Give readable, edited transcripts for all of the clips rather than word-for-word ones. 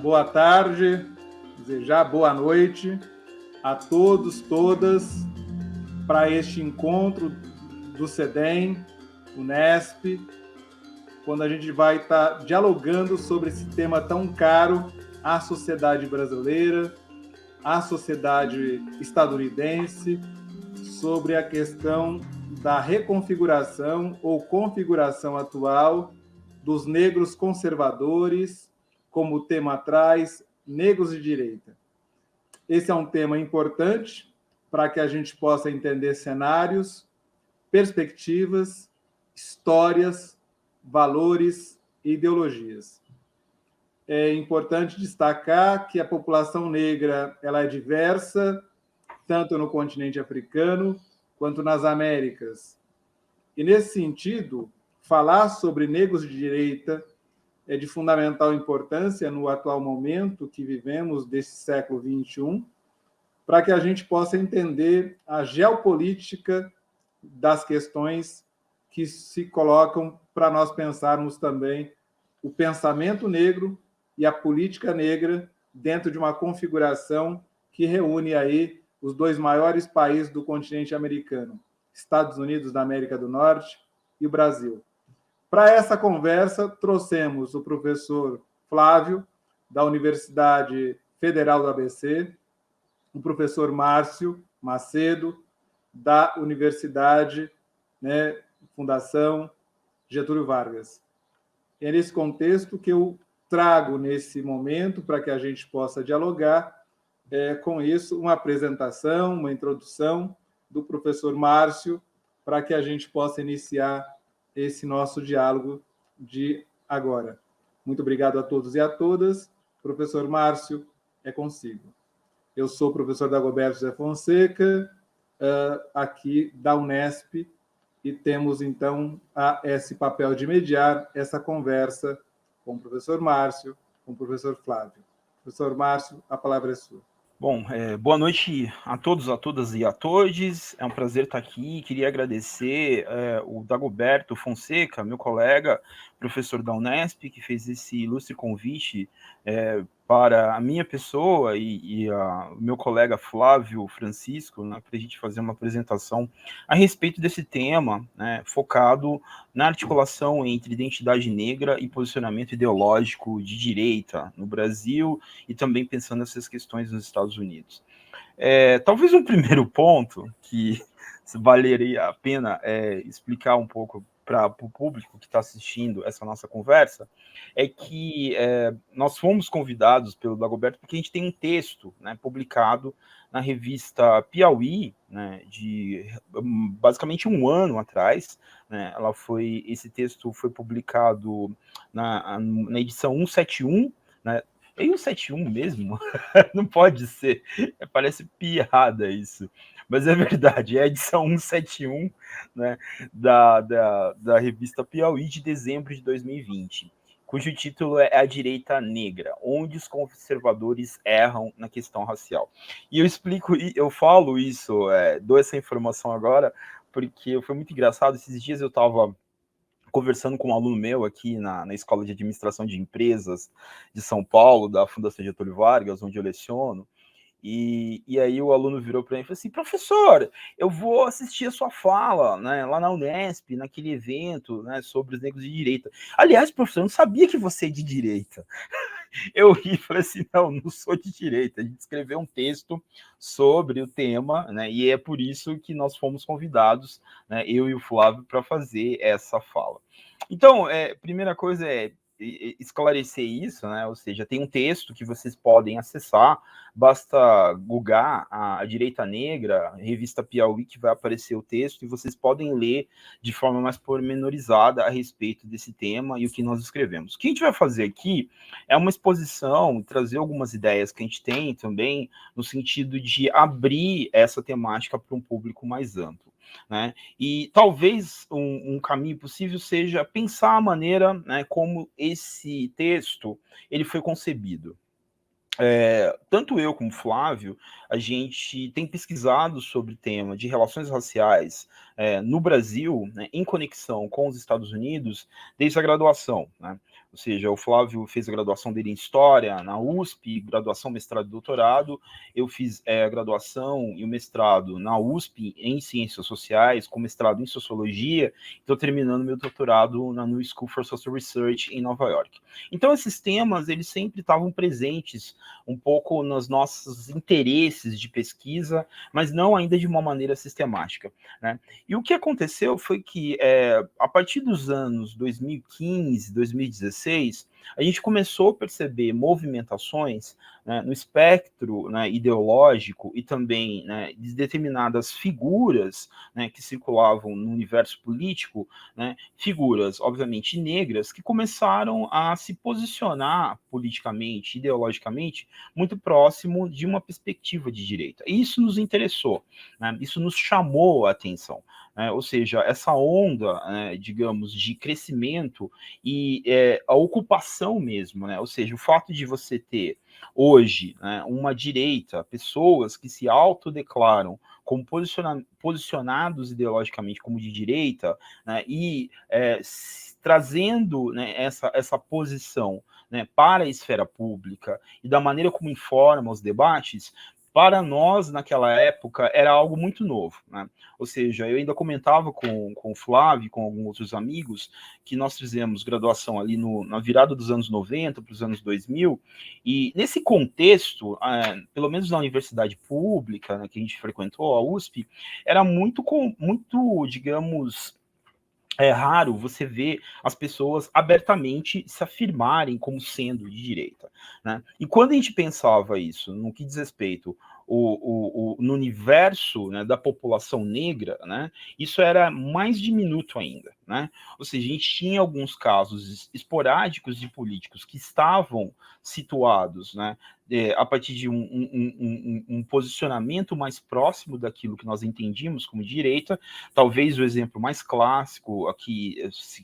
Boa tarde, desejar boa noite a todos, todas, para este encontro do CEDEM, Unesp, quando a gente vai estar dialogando sobre esse tema tão caro à sociedade brasileira, à sociedade estadunidense, sobre a questão da reconfiguração ou configuração atual dos negros conservadores, como o tema traz, negros de direita. Esse é um tema importante para que a gente possa entender cenários, perspectivas, histórias, valores e ideologias. É importante destacar que a população negra ela é diversa, tanto no continente africano quanto nas Américas. E, nesse sentido, falar sobre negros de direita é de fundamental importância no atual momento que vivemos desse século XXI, para que a gente possa entender a geopolítica das questões que se colocam para nós pensarmos também o pensamento negro e a política negra dentro de uma configuração que reúne aí os dois maiores países do continente americano, Estados Unidos da América do Norte e o Brasil. Para essa conversa, trouxemos o professor Flávio, da Universidade Federal do ABC, o professor Márcio Macedo, da Universidade, Fundação Getúlio Vargas. É nesse contexto que eu trago, nesse momento, para que a gente possa dialogar, com isso, uma apresentação, uma introdução do professor Márcio, para que a gente possa iniciar esse nosso diálogo de agora. Muito obrigado a todos e a todas. Professor Márcio, é consigo. Eu sou o professor Dagoberto José Fonseca, aqui da Unesp, e temos, então, esse papel de mediar essa conversa com o professor Márcio, com o professor Flávio. Professor Márcio, a palavra é sua. Bom, boa noite a todos, a todas e a todos. É um prazer estar aqui. Queria agradecer o Dagoberto Fonseca, meu colega, professor da Unesp, que fez esse ilustre convite para a minha pessoa e o meu colega Flávio Francisco, né, para a gente fazer uma apresentação a respeito desse tema, né, focado na articulação entre identidade negra e posicionamento ideológico de direita no Brasil e também pensando nessas questões nos Estados Unidos. Talvez um primeiro ponto que valeria a pena explicar um pouco para o público que está assistindo essa nossa conversa, é que nós fomos convidados pelo Dagoberto porque a gente tem um texto, né, publicado na revista Piauí, né, de basicamente um ano atrás, né, esse texto foi publicado na edição 171, né, é 171 mesmo? Não pode ser, parece piada isso, mas é verdade, é a edição 171, né, da revista Piauí de dezembro de 2020, cujo título é A Direita Negra, onde os conservadores erram na questão racial. E eu falo isso, dou essa informação agora, porque foi muito engraçado. Esses dias eu estava conversando com um aluno meu aqui na Escola de Administração de Empresas de São Paulo, da Fundação Getúlio Vargas, onde eu leciono, e aí o aluno virou para mim e falou assim: professor, eu vou assistir a sua fala, né, lá na Unesp, naquele evento, né, sobre os negros de direita. Aliás, professor, eu não sabia que você é de direita. Eu ri e falei assim: não sou de direita. A gente escreveu um texto sobre o tema, né, e é por isso que nós fomos convidados, né, eu e o Flávio, para fazer essa fala. Então, primeira coisa é esclarecer isso, né? Ou seja, tem um texto que vocês podem acessar, basta googar a Direita Negra, revista Piauí, que vai aparecer o texto, e vocês podem ler de forma mais pormenorizada a respeito desse tema e o que nós escrevemos. O que a gente vai fazer aqui é uma exposição, trazer algumas ideias que a gente tem também, no sentido de abrir essa temática para um público mais amplo, né? E talvez um caminho possível seja pensar a maneira, né, como esse texto ele foi concebido. tanto eu como Flávio, a gente tem pesquisado sobre o tema de relações raciais no Brasil, né, em conexão com os Estados Unidos, desde a graduação, né? Ou seja, o Flávio fez a graduação dele em História na USP, graduação, mestrado e doutorado. Eu fiz a graduação e o mestrado na USP em Ciências Sociais, com mestrado em Sociologia. Estou terminando meu doutorado na New School for Social Research em Nova York. Então, esses temas, eles sempre estavam presentes um pouco nos nossos interesses de pesquisa, mas não ainda de uma maneira sistemática, né? E o que aconteceu foi que, a partir dos anos 2015, 2016, a gente começou a perceber movimentações, né, no espectro, né, ideológico e também, né, de determinadas figuras, né, que circulavam no universo político, né, figuras, obviamente, negras, que começaram a se posicionar politicamente, ideologicamente, muito próximo de uma perspectiva de direita. E isso nos interessou, né, isso nos chamou a atenção. Ou seja, essa onda, digamos, de crescimento e a ocupação mesmo, né? Ou seja, o fato de você ter hoje, né, uma direita, pessoas que se autodeclaram como posicionados ideologicamente como de direita, né, e trazendo, né, essa posição, né, para a esfera pública e da maneira como informa os debates, para nós, naquela época, era algo muito novo, né? Ou seja, eu ainda comentava com o Flávio, com alguns outros amigos, que nós fizemos graduação ali na virada dos anos 90 para os anos 2000, e nesse contexto, pelo menos na universidade pública, né, que a gente frequentou, a USP, era muito, digamos, é raro você ver as pessoas abertamente se afirmarem como sendo de direita, né? E quando a gente pensava isso, no que diz respeito no universo, né, da população negra, né, isso era mais diminuto ainda, né? Ou seja, a gente tinha alguns casos esporádicos de políticos que estavam situados, né, a partir de um posicionamento mais próximo daquilo que nós entendíamos como direita. Talvez o exemplo mais clássico aqui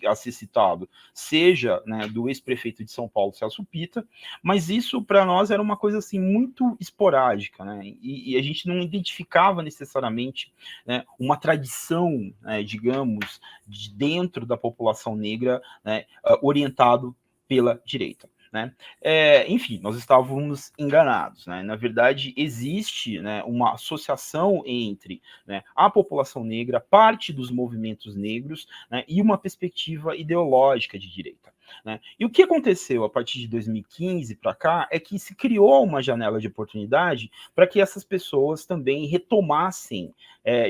a ser citado seja, né, do ex-prefeito de São Paulo, Celso Pitta, mas isso para nós era uma coisa assim muito esporádica, né, e a gente não identificava necessariamente, né, uma tradição, né, digamos, de dentro da população negra, né, orientado pela direita. Né? Enfim, nós estávamos enganados, né? Na verdade, existe, né, uma associação entre, né, a população negra, parte dos movimentos negros, né, e uma perspectiva ideológica de direita. Né? E o que aconteceu a partir de 2015 para cá é que se criou uma janela de oportunidade para que essas pessoas também retomassem,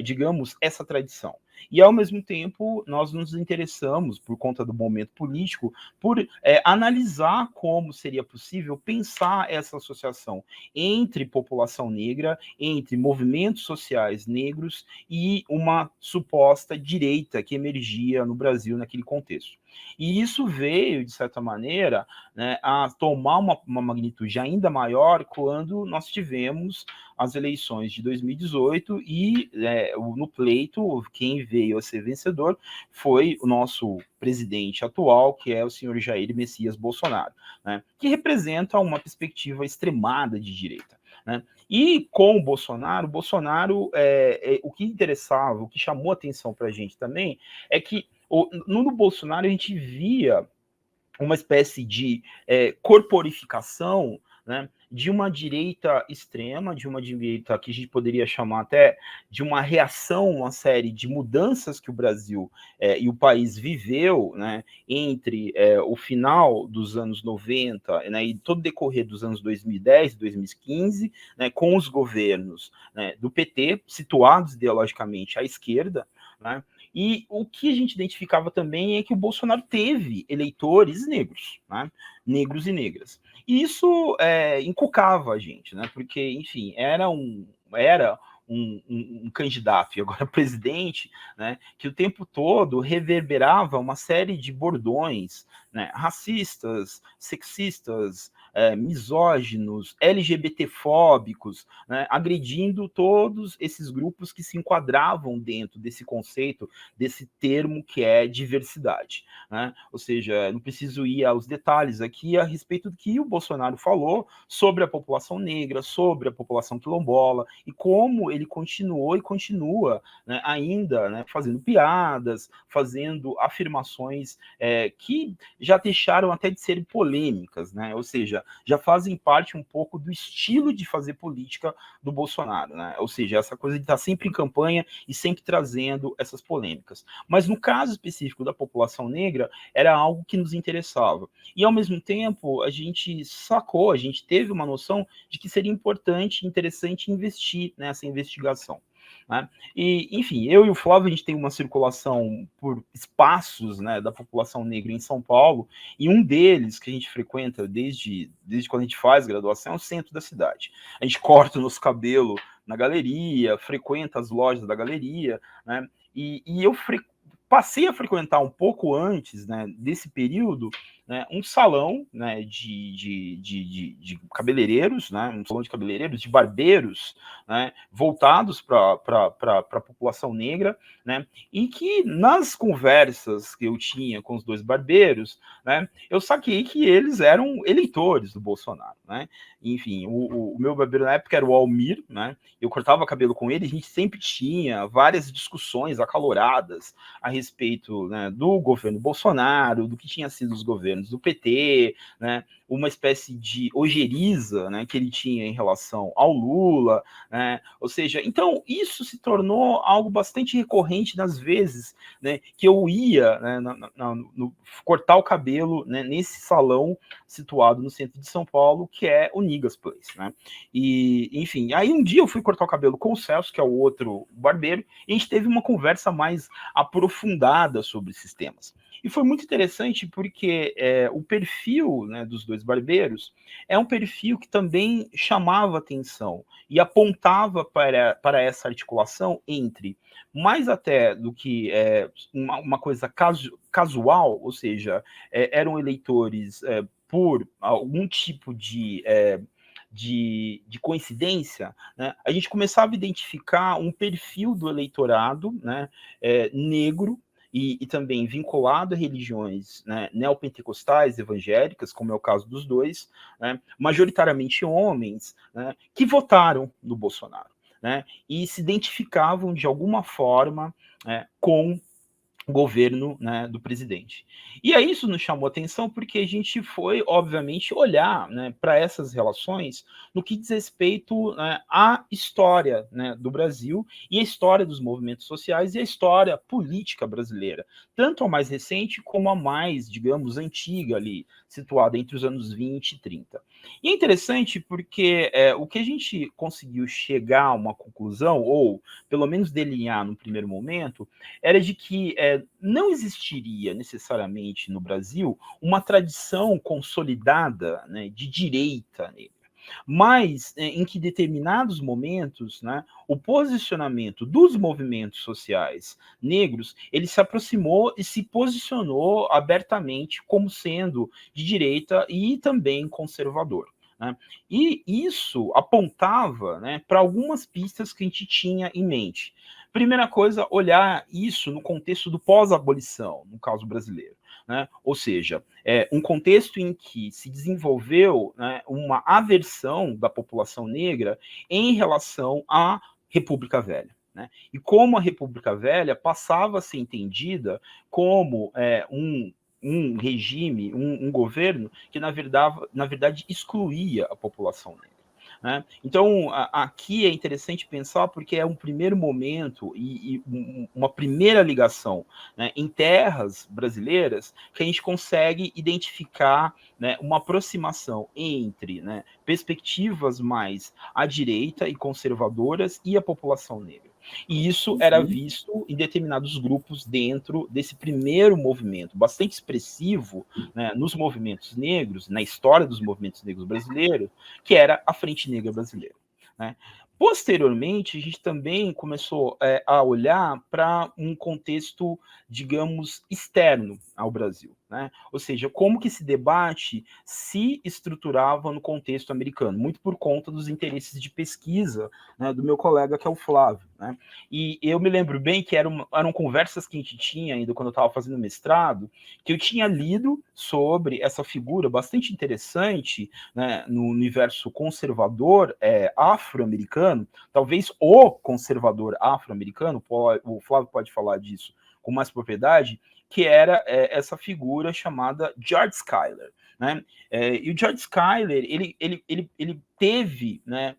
digamos, essa tradição. E, ao mesmo tempo, nós nos interessamos, por conta do momento político, por analisar como seria possível pensar essa associação entre população negra, entre movimentos sociais negros e uma suposta direita que emergia no Brasil naquele contexto. E isso veio, de certa maneira, né, a tomar uma magnitude ainda maior quando nós tivemos as eleições de 2018 e no pleito, quem veio a ser vencedor foi o nosso presidente atual, que é o senhor Jair Messias Bolsonaro, né, que representa uma perspectiva extremada de direita. Né? E com o Bolsonaro, o que interessava, o que chamou atenção para a gente também, é que no Bolsonaro a gente via uma espécie de corporificação, né, de uma direita extrema, de uma direita que a gente poderia chamar até de uma reação a uma série de mudanças que o Brasil e o país viveu, né, entre o final dos anos 90, né, e todo o decorrer dos anos 2010 e 2015, né, com os governos, né, do PT, situados ideologicamente à esquerda, né, e o que a gente identificava também é que o Bolsonaro teve eleitores negros, né? Negros e negras. E isso encucava a gente, né? Porque, enfim, era um candidato, e agora presidente, né, que o tempo todo reverberava uma série de bordões, né, racistas, sexistas, misóginos, LGBTfóbicos, né, agredindo todos esses grupos que se enquadravam dentro desse conceito, desse termo que é diversidade, né? Ou seja, não preciso ir aos detalhes aqui a respeito do que o Bolsonaro falou sobre a população negra, sobre a população quilombola, e como ele continuou e continua, né, ainda, né, fazendo piadas, fazendo afirmações que já deixaram até de ser polêmicas, né? Ou seja, já fazem parte um pouco do estilo de fazer política do Bolsonaro, né? Ou seja, essa coisa de estar sempre em campanha e sempre trazendo essas polêmicas. Mas no caso específico da população negra, era algo que nos interessava. E ao mesmo tempo, a gente sacou, a gente teve uma noção de que seria importante, interessante investir nessa investigação, né? E, enfim, eu e o Flávio, a gente tem uma circulação por espaços, né, da população negra em São Paulo, e um deles que a gente frequenta desde quando a gente faz graduação é o centro da cidade. A gente corta o nosso cabelo na galeria, frequenta as lojas da galeria, né? E eu passei a frequentar um pouco antes, né, desse período, né, um salão, né, de cabeleireiros, né, um salão de cabeleireiros, de barbeiros, né, voltados para a população negra, né, e que nas conversas que eu tinha com os dois barbeiros, né, eu saquei que eles eram eleitores do Bolsonaro, né. Enfim, o meu barbeiro na época era o Almir, né, eu cortava cabelo com ele, a gente sempre tinha várias discussões acaloradas a respeito, né, do governo Bolsonaro, do que tinha sido os governos do PT, né, uma espécie de ojeriza, né, que ele tinha em relação ao Lula, né, ou seja, então isso se tornou algo bastante recorrente nas vezes, né, que eu ia, né, cortar o cabelo, né, nesse salão situado no centro de São Paulo, que é o Nigas Place, né, e enfim, aí um dia eu fui cortar o cabelo com o Celso, que é o outro barbeiro, e a gente teve uma conversa mais aprofundada sobre esses temas. E foi muito interessante porque o perfil, né, dos dois barbeiros é um perfil que também chamava atenção e apontava para essa articulação entre, mais até do que uma coisa casual, ou seja, eram eleitores por algum tipo de coincidência, né, a gente começava a identificar um perfil do eleitorado, né, negro, e também vinculado a religiões, né, neopentecostais, evangélicas, como é o caso dos dois, né, majoritariamente homens, né, que votaram no Bolsonaro, né, e se identificavam de alguma forma com governo, né, do presidente. E aí isso nos chamou atenção porque a gente foi, obviamente, olhar, né, para essas relações no que diz respeito, né, à história, né, do Brasil e a história dos movimentos sociais e a história política brasileira, tanto a mais recente como a mais, digamos, antiga ali, situada entre os anos 20 e 30. E é interessante porque o que a gente conseguiu chegar a uma conclusão, ou pelo menos delinear no primeiro momento, era de que não existiria necessariamente no Brasil uma tradição consolidada, né, de direita negra, mas em que determinados momentos, né, o posicionamento dos movimentos sociais negros, ele se aproximou e se posicionou abertamente como sendo de direita e também conservador, né? E isso apontava, né, para algumas pistas que a gente tinha em mente. Primeira coisa, olhar isso no contexto do pós-abolição, no caso brasileiro, né? Ou seja, um contexto em que se desenvolveu, né, uma aversão da população negra em relação à República Velha, né? E como a República Velha passava a ser entendida como um regime, um governo que, na verdade, excluía a população negra, né? Então, aqui é interessante pensar porque é um primeiro momento e uma primeira ligação, né, em terras brasileiras que a gente consegue identificar, né, uma aproximação entre, né, perspectivas mais à direita e conservadoras e a população negra. E isso era visto em determinados grupos dentro desse primeiro movimento, bastante expressivo, né, nos movimentos negros, na história dos movimentos negros brasileiros, que era a Frente Negra Brasileira, né? Posteriormente, a gente também começou a olhar para um contexto, digamos, externo ao Brasil, né? Ou seja, como que esse debate se estruturava no contexto americano, muito por conta dos interesses de pesquisa, né, do meu colega, que é o Flávio, né? E eu me lembro bem que eram conversas que a gente tinha ainda quando eu estava fazendo mestrado, que eu tinha lido sobre essa figura bastante interessante, né, no universo conservador afro-americano, talvez o conservador afro-americano, o Flávio pode falar disso com mais propriedade, que era essa figura chamada George Schuyler. Né? E o George Schuyler, ele teve, né,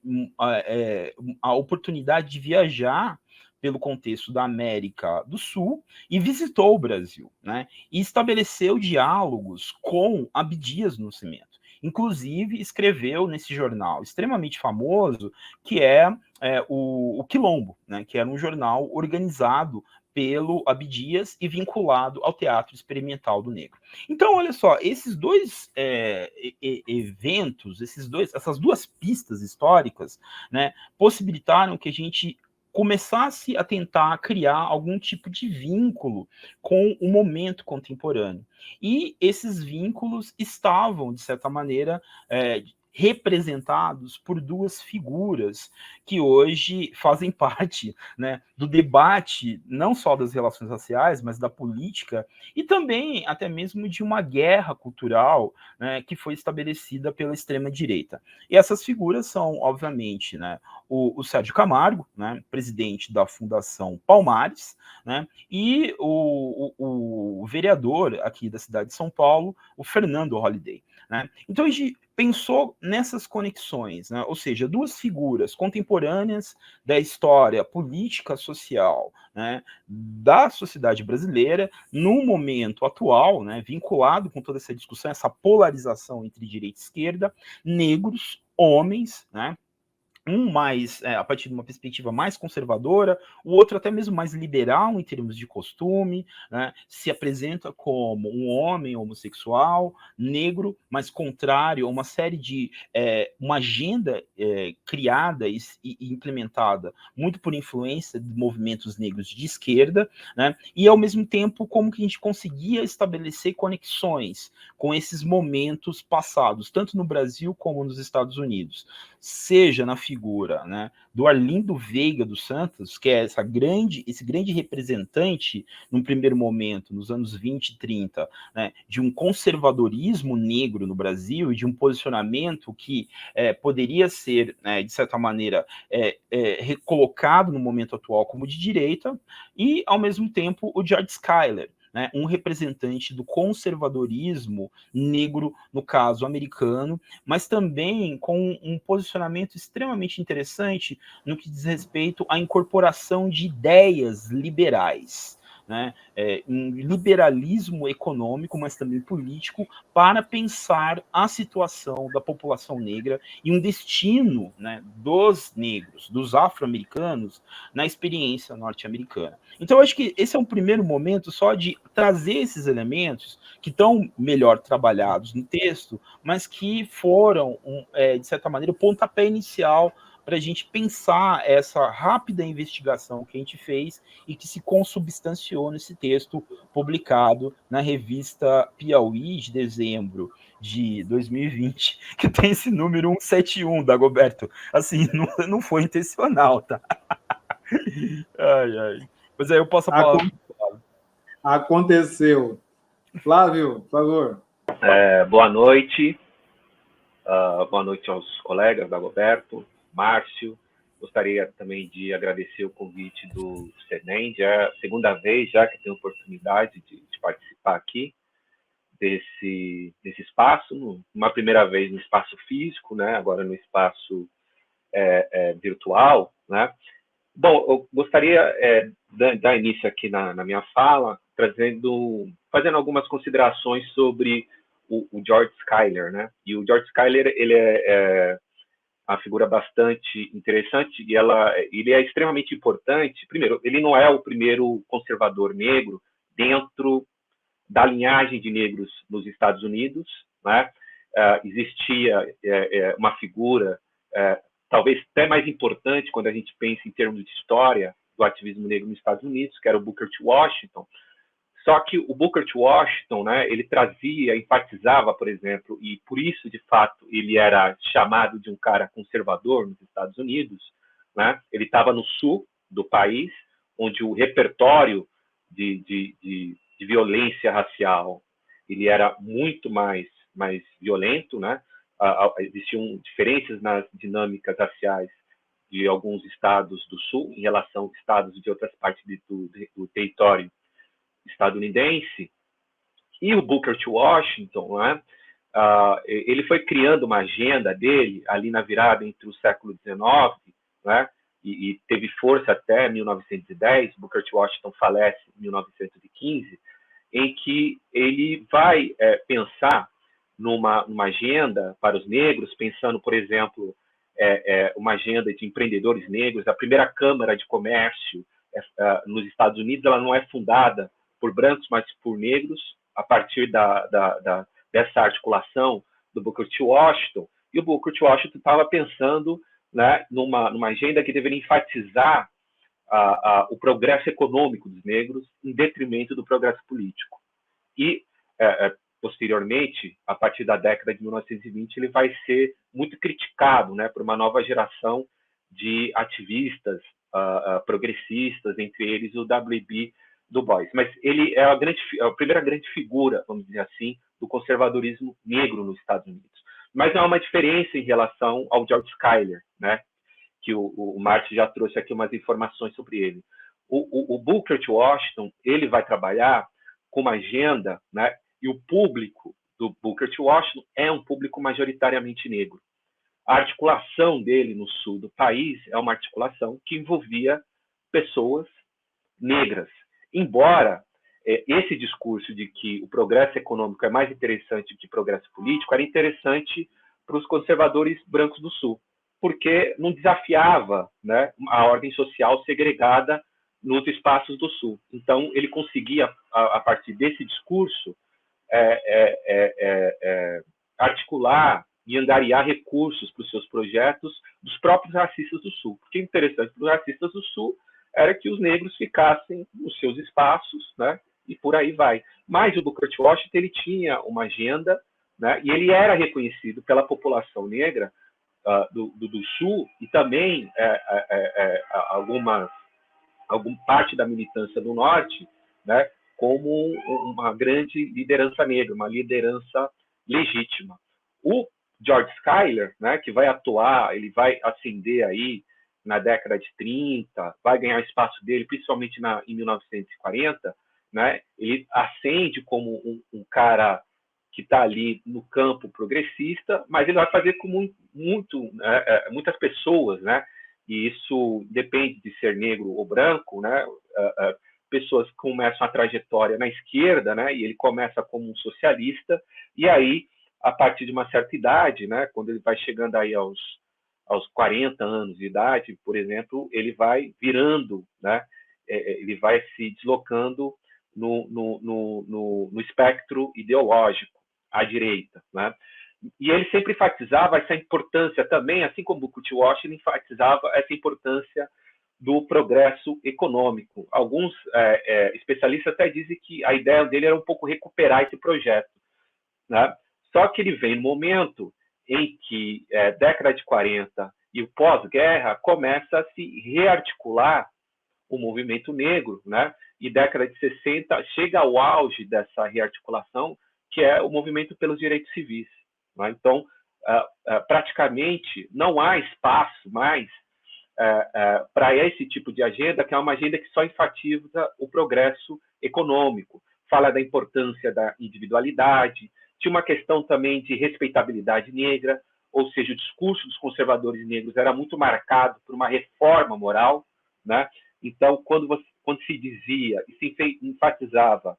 a oportunidade de viajar pelo contexto da América do Sul e visitou o Brasil, né? E estabeleceu diálogos com Abdias do Nascimento. Inclusive, escreveu nesse jornal extremamente famoso, que o Quilombo, né, que era um jornal organizado pelo Abdias e vinculado ao Teatro Experimental do Negro. Então, olha só, esses dois eventos, essas duas pistas históricas, né, possibilitaram que a gente começasse a tentar criar algum tipo de vínculo com o momento contemporâneo. E esses vínculos estavam, de certa maneira, representados por duas figuras que hoje fazem parte, né, do debate, não só das relações raciais, mas da política, e também até mesmo de uma guerra cultural, né, que foi estabelecida pela extrema-direita. E essas figuras são, obviamente, né, o Sérgio Camargo, né, presidente da Fundação Palmares, né, e o vereador aqui da cidade de São Paulo, o Fernando Holliday. Né? Então a gente pensou nessas conexões, né? Ou seja, duas figuras contemporâneas da história política social, né, da sociedade brasileira no momento atual, né, vinculado com toda essa discussão, essa polarização entre direita e esquerda, negros, homens, né, um mais a partir de uma perspectiva mais conservadora, o outro até mesmo mais liberal em termos de costume, né? Se apresenta como um homem homossexual, negro, mas contrário a uma série de uma agenda criada e implementada muito por influência de movimentos negros de esquerda, né? E ao mesmo tempo como que a gente conseguia estabelecer conexões com esses momentos passados, tanto no Brasil como nos Estados Unidos, seja na figura, né, do Arlindo Veiga dos Santos, que é esse grande representante, num primeiro momento, nos anos 20 e 30, né, de um conservadorismo negro no Brasil e de um posicionamento que poderia ser, né, de certa maneira, recolocado no momento atual como de direita, e, ao mesmo tempo, o George Schuyler, né, um representante do conservadorismo negro, no caso americano, mas também com um posicionamento extremamente interessante no que diz respeito à incorporação de ideias liberais. Né, um liberalismo econômico, mas também político, para pensar a situação da população negra e um destino, né, dos negros, dos afro-americanos, na experiência norte-americana. Então, eu acho que esse é um primeiro momento só de trazer esses elementos que estão melhor trabalhados no texto, mas que foram, de certa maneira, o pontapé inicial para a gente pensar essa rápida investigação que a gente fez e que se consubstanciou nesse texto publicado na revista Piauí, de dezembro de 2020, que tem esse número 171, Dagoberto. Assim, não foi intencional, tá? Ai, ai. Pois aí eu passo a palavra. Aconteceu. Flávio, por favor. Boa noite. Boa noite aos colegas, Dagoberto, Márcio. Gostaria também de agradecer o convite do SEDEM, já é a segunda vez já que tenho oportunidade de participar aqui desse espaço, uma primeira vez no espaço físico, né, agora no espaço virtual, né. Bom, eu gostaria de dar início aqui na minha fala, fazendo algumas considerações sobre o George Schuyler, né? E o George Schuyler, ele é uma figura bastante interessante e ele é extremamente importante. Primeiro, ele não é o primeiro conservador negro dentro da linhagem de negros nos Estados Unidos, né? Existia uma figura talvez até mais importante quando a gente pensa em termos de história do ativismo negro nos Estados Unidos, que era o Booker T. Washington. Só que o Booker T. Washington, né, ele trazia, enfatizava, por exemplo, e por isso, de fato, ele era chamado de um cara conservador nos Estados Unidos, né? Ele estava no sul do país, onde o repertório de violência racial ele era muito mais violento, né? Existiam diferenças nas dinâmicas raciais de alguns estados do sul em relação a estados de outras partes do território estadunidense. E o Booker T. Washington, né, ele foi criando uma agenda dele ali na virada entre o século XIX, né, e teve força até 1910, Booker T. Washington falece em 1915, em que ele vai pensar numa agenda para os negros, pensando, por exemplo, uma agenda de empreendedores negros. A primeira Câmara de Comércio nos Estados Unidos ela não é fundada por brancos, mas por negros, a partir dessa articulação do Booker T. Washington. E o Booker T. Washington estava pensando, né, numa agenda que deveria enfatizar o progresso econômico dos negros em detrimento do progresso político. E, posteriormente, a partir da década de 1920, ele vai ser muito criticado, né, por uma nova geração de ativistas progressistas, entre eles o W.B. Du Bois. Mas ele é a primeira grande figura, vamos dizer assim, do conservadorismo negro nos Estados Unidos. Mas há uma diferença em relação ao George Schuyler, né, que o Márcio já trouxe aqui umas informações sobre ele. O Booker T. Washington ele vai trabalhar com uma agenda, né, e o público do Booker T. Washington é um público majoritariamente negro. A articulação dele no sul do país é uma articulação que envolvia pessoas negras. Embora esse discurso de que o progresso econômico é mais interessante que o progresso político era interessante para os conservadores brancos do sul, porque não desafiava, né, a ordem social segregada nos espaços do sul. Então, ele conseguia, a partir desse discurso, articular e angariar recursos para os seus projetos dos próprios racistas do sul. Porque o interessante para os racistas do sul era que os negros ficassem nos seus espaços, né, e por aí vai. Mas o Booker T. Washington ele tinha uma agenda, né, e ele era reconhecido pela população negra do sul e também alguma parte da militância do norte, né, como uma grande liderança negra, uma liderança legítima. O George Schuyler, né, que vai atuar, ele vai ascender aí na década de 30, vai ganhar o espaço dele, principalmente em 1940, né, ele ascende como um cara que está ali no campo progressista, mas ele vai fazer com muitas pessoas, né, e isso depende de ser negro ou branco, né, pessoas que começam a trajetória na esquerda, né, e ele começa como um socialista, e aí, a partir de uma certa idade, né, quando ele vai chegando aí aos 40 anos de idade, por exemplo, ele vai virando, né, ele vai se deslocando no espectro ideológico, à direita, né? E ele sempre enfatizava essa importância também, assim como Booker T. Washington enfatizava essa importância do progresso econômico. Alguns especialistas até dizem que a ideia dele era um pouco recuperar esse projeto, né? Só que ele vem no momento em que década de 40 e o pós-guerra começa a se rearticular o movimento negro, né? E década de 60 chega ao auge dessa rearticulação, que é o movimento pelos direitos civis, né? Então, praticamente não há espaço mais para esse tipo de agenda, que é uma agenda que só enfatiza o progresso econômico, fala da importância da individualidade, tinha uma questão também de respeitabilidade negra, ou seja, o discurso dos conservadores negros era muito marcado por uma reforma moral, né? Então, quando se dizia e se enfatizava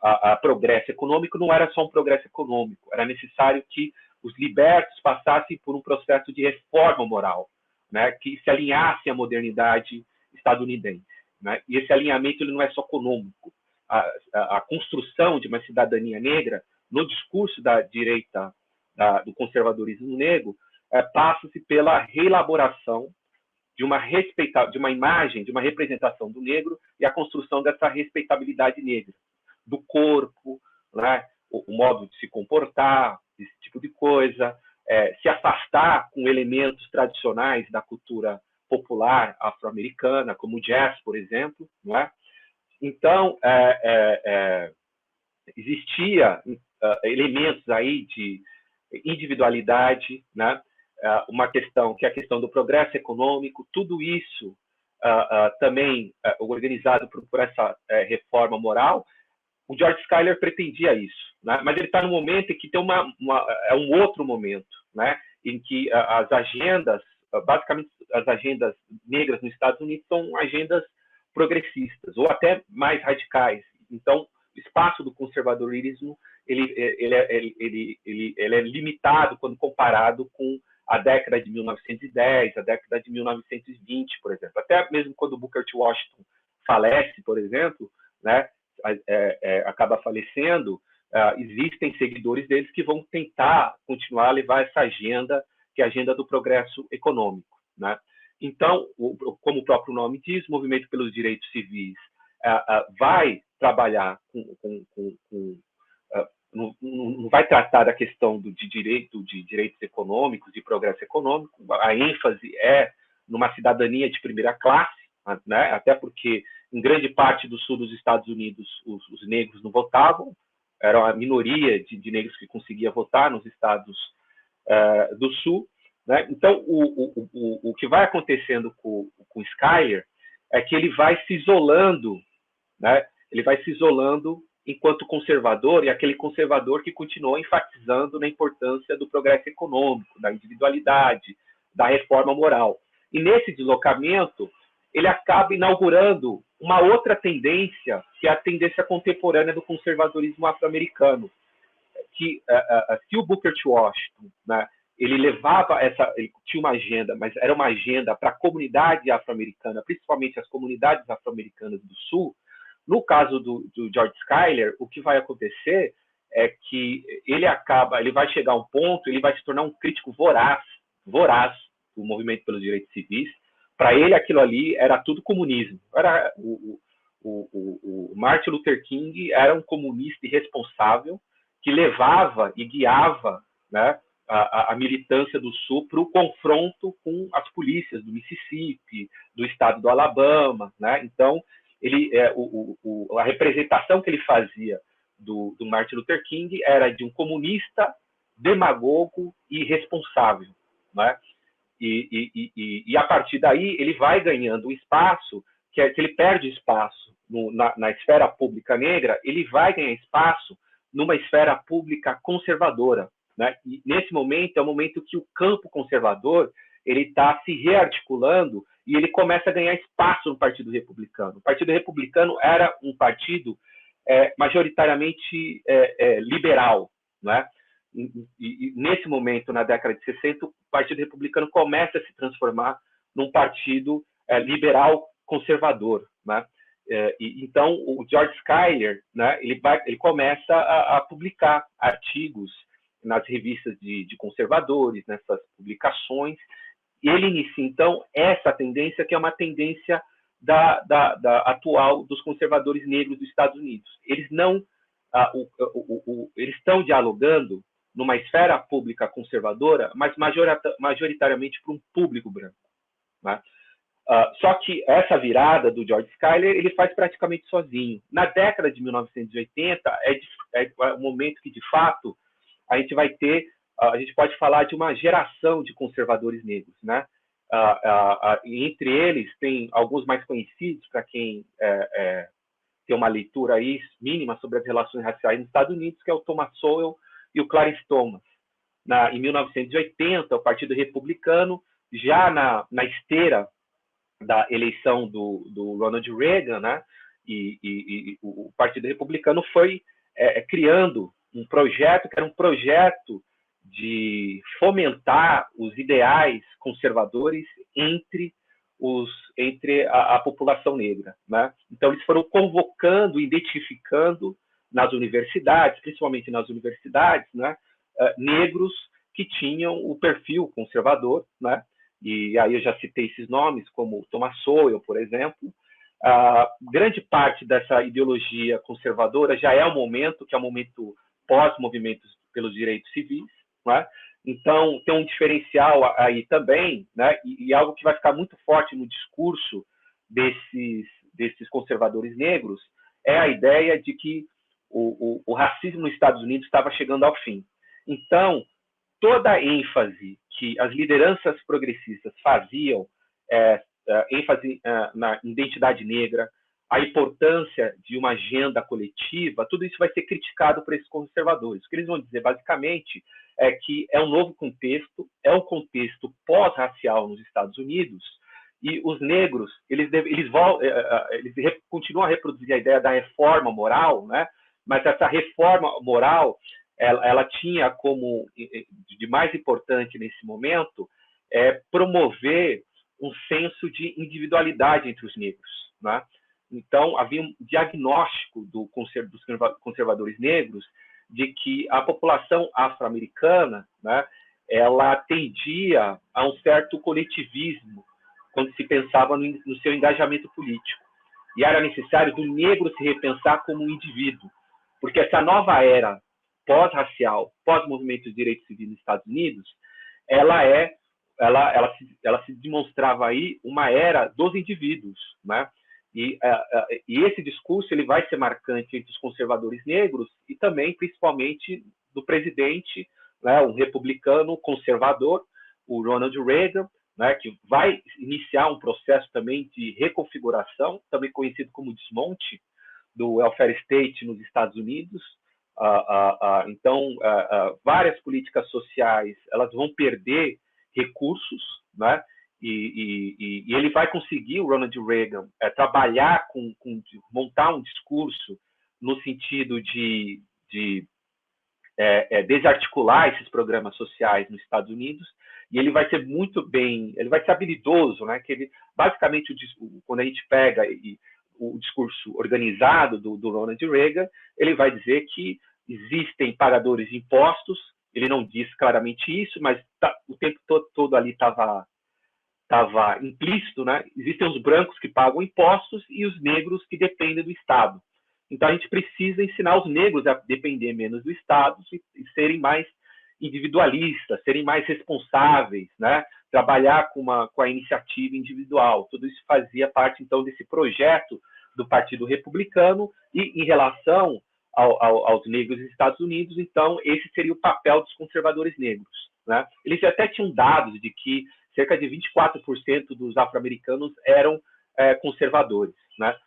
a progresso econômico, não era só um progresso econômico, era necessário que os libertos passassem por um processo de reforma moral, né, que se alinhasse à modernidade estadunidense, né? E esse alinhamento ele não é só econômico. A construção de uma cidadania negra, no discurso da direita, do conservadorismo negro, passa-se pela reelaboração de uma imagem, de uma representação do negro e a construção dessa respeitabilidade negra, do corpo, né, o modo de se comportar, esse tipo de coisa, se afastar com elementos tradicionais da cultura popular afro-americana, como o jazz, por exemplo, não é? Então, existia elementos aí de individualidade, né? Uma questão que é a questão do progresso econômico, tudo isso também organizado por essa reforma moral. O George Schuyler pretendia isso, né? Mas ele está no momento em que tem um outro momento, né? Em que as agendas, basicamente as agendas negras nos Estados Unidos são agendas progressistas ou até mais radicais. Então, o espaço do conservadorismo ele é limitado quando comparado com a década de 1910, a década de 1920, por exemplo. Até mesmo quando Booker T. Washington falece, por exemplo, né, acaba falecendo, existem seguidores deles que vão tentar continuar a levar essa agenda, que é a agenda do progresso econômico, né? Então, como o próprio nome diz, o Movimento pelos Direitos Civis vai trabalhar não vai tratar da questão de direitos econômicos, de progresso econômico. A ênfase é numa cidadania de primeira classe, né? Até porque em grande parte do sul dos Estados Unidos os negros não votavam, era a minoria de negros que conseguia votar nos estados do sul, né? Então, o que vai acontecendo com Schuyler é que ele vai se isolando, né? Ele vai se isolando enquanto conservador, e aquele conservador que continuou enfatizando na importância do progresso econômico, da individualidade, da reforma moral. E nesse deslocamento, ele acaba inaugurando uma outra tendência, que é a tendência contemporânea do conservadorismo afro-americano, que se o Booker T. Washington, né, ele tinha uma agenda, mas era uma agenda para a comunidade afro-americana, principalmente as comunidades afro-americanas do Sul. No caso do George Schuyler, o que vai acontecer é que ele vai chegar a um ponto, ele vai se tornar um crítico voraz do movimento pelos direitos civis. Para ele, aquilo ali era tudo comunismo. Era o Martin Luther King era um comunista irresponsável que levava e guiava, né, a militância do Sul para o confronto com as polícias do Mississippi, do estado do Alabama, né? Então, a representação que ele fazia do Martin Luther King era de um comunista demagogo e irresponsável, né? E a partir daí ele vai ganhando um espaço que ele perde espaço na esfera pública negra, ele vai ganhar espaço numa esfera pública conservadora, né? E nesse momento é o momento que o campo conservador ele está se rearticulando e ele começa a ganhar espaço no Partido Republicano. O Partido Republicano era um partido majoritariamente liberal, né? E nesse momento, na década de 60, o Partido Republicano começa a se transformar num partido liberal conservador, né? Então, o George Schuyler, né, ele começa a publicar artigos nas revistas de conservadores, nessas publicações, e ele inicia, então, essa tendência, que é uma tendência da atual dos conservadores negros dos Estados Unidos. Eles eles estão dialogando numa esfera pública conservadora, mas majoritariamente para um público branco, né? Só que essa virada do George Schuyler ele faz praticamente sozinho. Na década de 1980 é o momento que, de fato, a gente pode falar de uma geração de conservadores negros, né? Entre eles tem alguns mais conhecidos para quem tem uma leitura aí mínima sobre as relações raciais nos Estados Unidos, que é o Thomas Sowell e o Clarence Thomas. Em 1980, o Partido Republicano, já na esteira da eleição do Ronald Reagan, né, e o Partido Republicano foi criando um projeto que era um projeto de fomentar os ideais conservadores entre a população negra, né? Então, eles foram convocando, identificando nas universidades, principalmente nas universidades, né, negros que tinham o perfil conservador, né? E aí eu já citei esses nomes, como Thomas Sowell, por exemplo. Grande parte dessa ideologia conservadora já é o momento, que é o momento pós-movimentos pelos direitos civis, né? Então, tem um diferencial aí também, né? E algo que vai ficar muito forte no discurso desses conservadores negros é a ideia de que o racismo nos Estados Unidos estava chegando ao fim. Então, toda a ênfase que as lideranças progressistas faziam, ênfase na identidade negra, a importância de uma agenda coletiva, tudo isso vai ser criticado por esses conservadores. O que eles vão dizer, basicamente, é que é um novo contexto, é um contexto pós-racial nos Estados Unidos, e os negros, eles continuam a reproduzir a ideia da reforma moral, né? Mas essa reforma moral, ela tinha como, de mais importante nesse momento, promover um senso de individualidade entre os negros, né? Então, havia um diagnóstico dos conservadores negros de que a população afro-americana, né, ela tendia a um certo coletivismo quando se pensava no seu engajamento político. E era necessário do negro se repensar como um indivíduo, porque essa nova era pós-racial, pós-movimento de direitos civis nos Estados Unidos, ela se demonstrava aí uma era dos indivíduos, né? E esse discurso ele vai ser marcante entre os conservadores negros e também, principalmente, do presidente, né, um republicano conservador, o Ronald Reagan, né, que vai iniciar um processo também de reconfiguração, também conhecido como desmonte, do welfare state nos Estados Unidos. Então, várias políticas sociais elas vão perder recursos, né? E ele vai conseguir, o Ronald Reagan, trabalhar montar um discurso no sentido de desarticular esses programas sociais nos Estados Unidos, e ele vai ser muito bem, ele vai ser habilidoso, né? Que ele, basicamente, quando a gente pega o discurso organizado do Ronald Reagan, ele vai dizer que existem pagadores de impostos, ele não diz claramente isso, mas o tempo todo ali estava implícito, né? Existem os brancos que pagam impostos e os negros que dependem do Estado. Então, a gente precisa ensinar os negros a depender menos do Estado e serem mais individualistas, serem mais responsáveis, né? Trabalhar com a iniciativa individual. Tudo isso fazia parte, então, desse projeto do Partido Republicano e, em relação aos negros dos Estados Unidos, então, esse seria o papel dos conservadores negros, né? Eles até tinham dados de que cerca de 24% dos afro-americanos eram conservadores, né?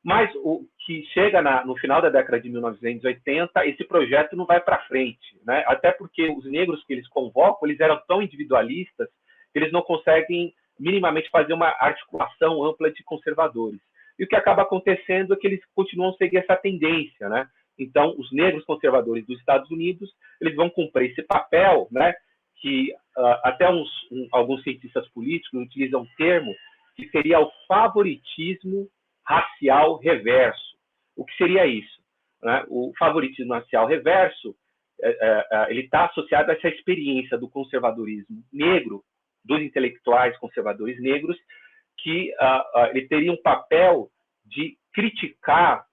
Mas o que chega no final da década de 1980, esse projeto não vai para frente, né? Até porque os negros que eles convocam, eles eram tão individualistas que eles não conseguem minimamente fazer uma articulação ampla de conservadores. E o que acaba acontecendo é que eles continuam a seguir essa tendência, né? Então, os negros conservadores dos Estados Unidos, eles vão cumprir esse papel, né? Que até alguns cientistas políticos utilizam um termo que seria o favoritismo racial reverso. O que seria isso, né? O favoritismo racial reverso ele está associado a essa experiência do conservadorismo negro, dos intelectuais conservadores negros, que ele teria um papel de criticar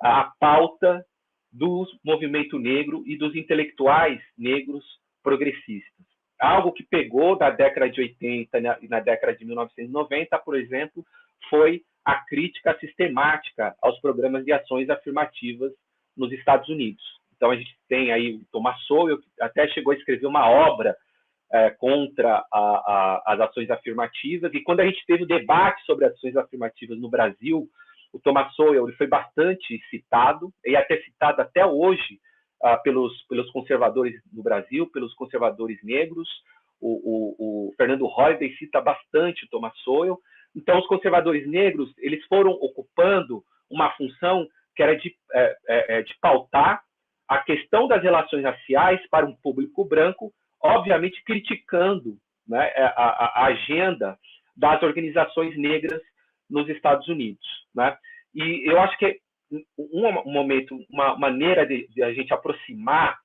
a pauta do movimento negro e dos intelectuais negros progressistas. Algo que pegou da década de 80 e na década de 1990, por exemplo, foi a crítica sistemática aos programas de ações afirmativas nos Estados Unidos. Então, a gente tem aí o Thomas Sowell, que até chegou a escrever uma obra contra as ações afirmativas, e quando a gente teve o debate sobre ações afirmativas no Brasil, o Thomas Sowell ele foi bastante citado, e até citado até hoje pelos conservadores no Brasil, pelos conservadores negros. O Fernando Holliday cita bastante o Thomas Sowell. Então, os conservadores negros eles foram ocupando uma função que era de pautar a questão das relações raciais para um público branco, obviamente criticando, né, a agenda das organizações negras nos Estados Unidos, né? E eu acho que uma maneira de a gente aproximar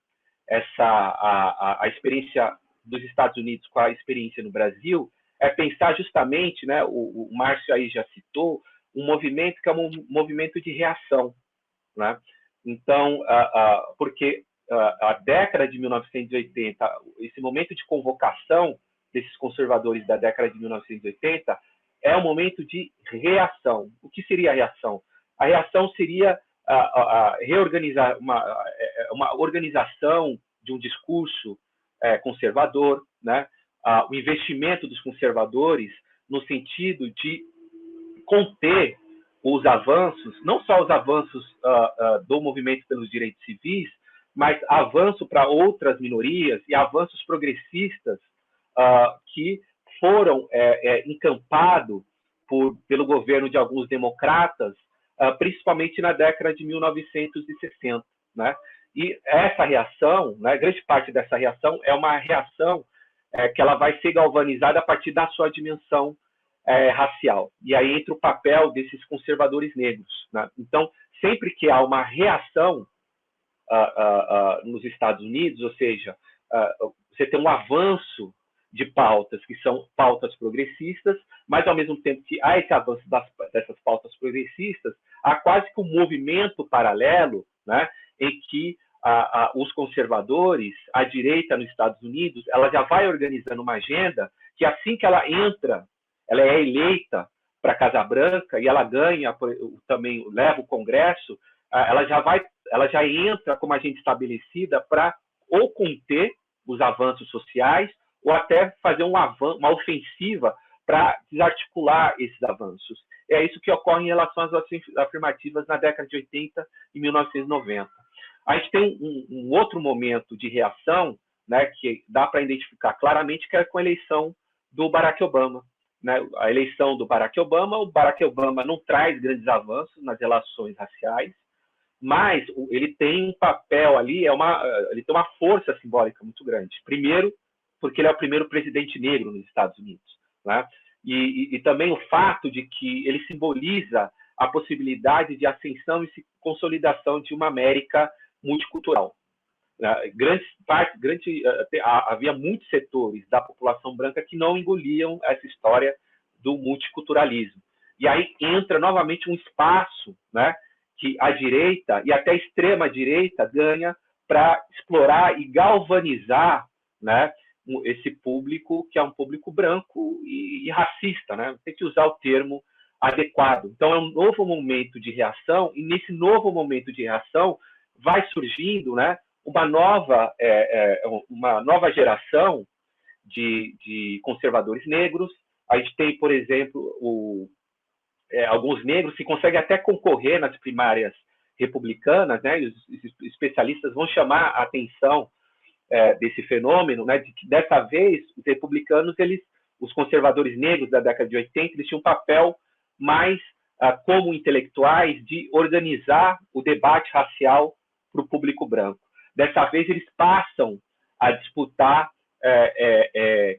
a experiência dos Estados Unidos com a experiência no Brasil é pensar justamente, né, o Márcio aí já citou, um movimento que é um movimento de reação, né? Então, porque a década de 1980, esse momento de convocação desses conservadores da década de 1980 é um momento de reação. O que seria a reação? A reação seria reorganizar uma organização de um discurso conservador, né? O investimento dos conservadores no sentido de conter os avanços, não só os avanços do movimento pelos direitos civis, mas avanço para outras minorias e avanços progressistas que foram encampados pelo governo de alguns democratas, principalmente na década de 1960, né? E essa reação, né, grande parte dessa reação é uma reação que ela vai ser galvanizada a partir da sua dimensão racial. E aí entra o papel desses conservadores negros, né? Então, sempre que há uma reação nos Estados Unidos, ou seja, você tem um avanço de pautas que são pautas progressistas, mas ao mesmo tempo que há esse avanço dessas pautas progressistas, há quase que um movimento paralelo, né, em que os conservadores, a direita nos Estados Unidos, ela já vai organizando uma agenda que assim que ela entra, ela é eleita para a Casa Branca e ela ganha, também leva o Congresso, ela já entra como agente estabelecida para ou conter os avanços sociais ou até fazer uma ofensiva para desarticular esses avanços. É isso que ocorre em relação às afirmativas na década de 80 e 1990. A gente tem um outro momento de reação, né, que dá para identificar claramente, que é com a eleição do Barack Obama. Né? A eleição do Barack Obama, o Barack Obama não traz grandes avanços nas relações raciais, mas ele tem um papel ali, ele tem uma força simbólica muito grande. Primeiro, porque ele é o primeiro presidente negro nos Estados Unidos, né? E também o fato de que ele simboliza a possibilidade de ascensão e consolidação de uma América multicultural. Havia muitos setores da população branca que não engoliam essa história do multiculturalismo. E aí entra novamente um espaço, né, que a direita e até a extrema-direita ganha para explorar e galvanizar, né, esse público, que é um público branco e racista, né? Tem que usar o termo adequado. Então, é um novo momento de reação, e nesse novo momento de reação vai surgindo, né, uma nova geração de conservadores negros. A gente tem, por exemplo, alguns negros que conseguem até concorrer nas primárias republicanas, né? E os especialistas vão chamar a atenção desse fenômeno, né? De que dessa vez os republicanos, os conservadores negros da década de 80, eles tinham um papel mais como intelectuais de organizar o debate racial para o público branco. Dessa vez eles passam a disputar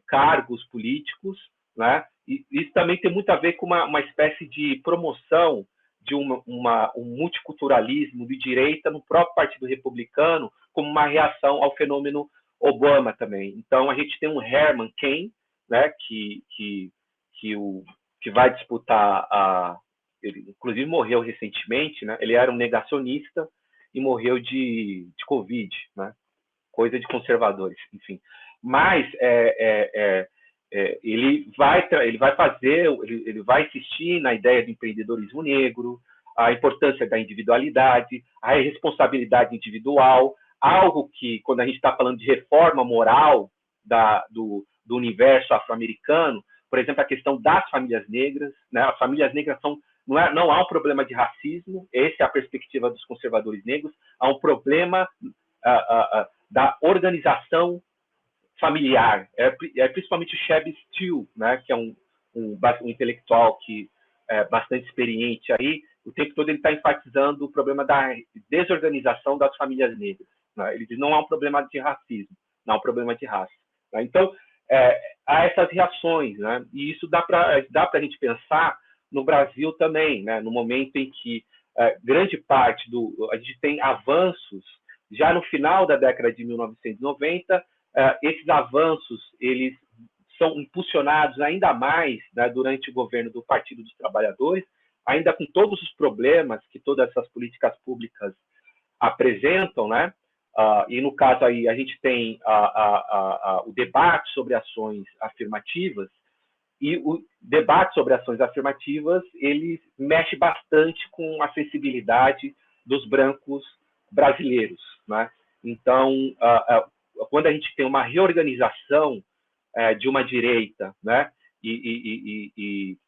cargos políticos, né? E isso também tem muito a ver com uma espécie de promoção de um multiculturalismo de direita no próprio Partido Republicano, como uma reação ao fenômeno Obama também. Então, a gente tem um Herman Cain, né, que vai disputar ele, inclusive, morreu recentemente, né? Ele era um negacionista e morreu de Covid, né? Coisa de conservadores, enfim. Mas ele vai insistir na ideia do empreendedorismo negro, a importância da individualidade, a responsabilidade individual, algo que, quando a gente está falando de reforma moral do universo afro-americano, por exemplo, a questão das famílias negras, né? As famílias negras não há um problema de racismo, essa é a perspectiva dos conservadores negros, há um problema da organização familiar. Principalmente o Sheb Steele, né, que é um intelectual que é bastante experiente aí, o tempo todo ele está enfatizando o problema da desorganização das famílias negras, né? Ele diz não há um problema de racismo, não há um problema de raça, né? Então, há essas reações, né? E isso dá para a gente pensar no Brasil também, né? No momento em que grande parte a gente tem avanços já no final da década de 1990, esses avanços eles são impulsionados ainda mais, né, durante o governo do Partido dos Trabalhadores, ainda com todos os problemas que todas essas políticas públicas apresentam, né? E no caso aí a gente tem o debate sobre ações afirmativas, e o debate sobre ações afirmativas ele mexe bastante com a sensibilidade dos brancos brasileiros, né? Então, quando a gente tem uma reorganização de uma direita, né? E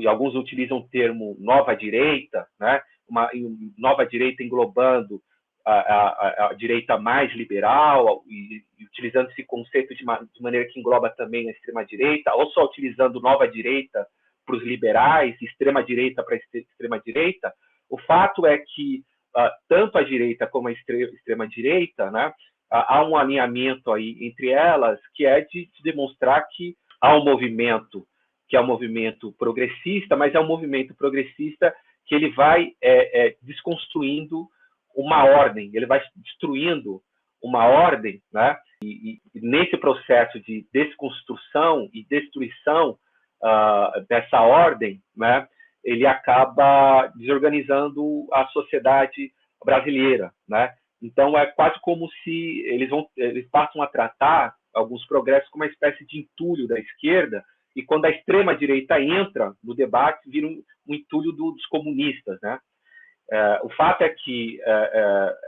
alguns utilizam o termo nova direita, né? Uma nova direita englobando a direita mais liberal e utilizando esse conceito de maneira que engloba também a extrema-direita, ou só utilizando nova direita para os liberais, extrema-direita para a extrema-direita, o fato é que tanto a direita como a extrema-direita, né, há um alinhamento aí entre elas que é de demonstrar que há um movimento que é um movimento progressista, mas é um movimento progressista que ele vai desconstruindo uma ordem, ele vai destruindo uma ordem, né? E nesse processo de desconstrução e destruição dessa ordem, né? Ele acaba desorganizando a sociedade brasileira, né? Então é quase como se eles passam a tratar alguns progressos como uma espécie de entulho da esquerda, e quando a extrema direita entra no debate vira um entulho dos comunistas, né? O fato é que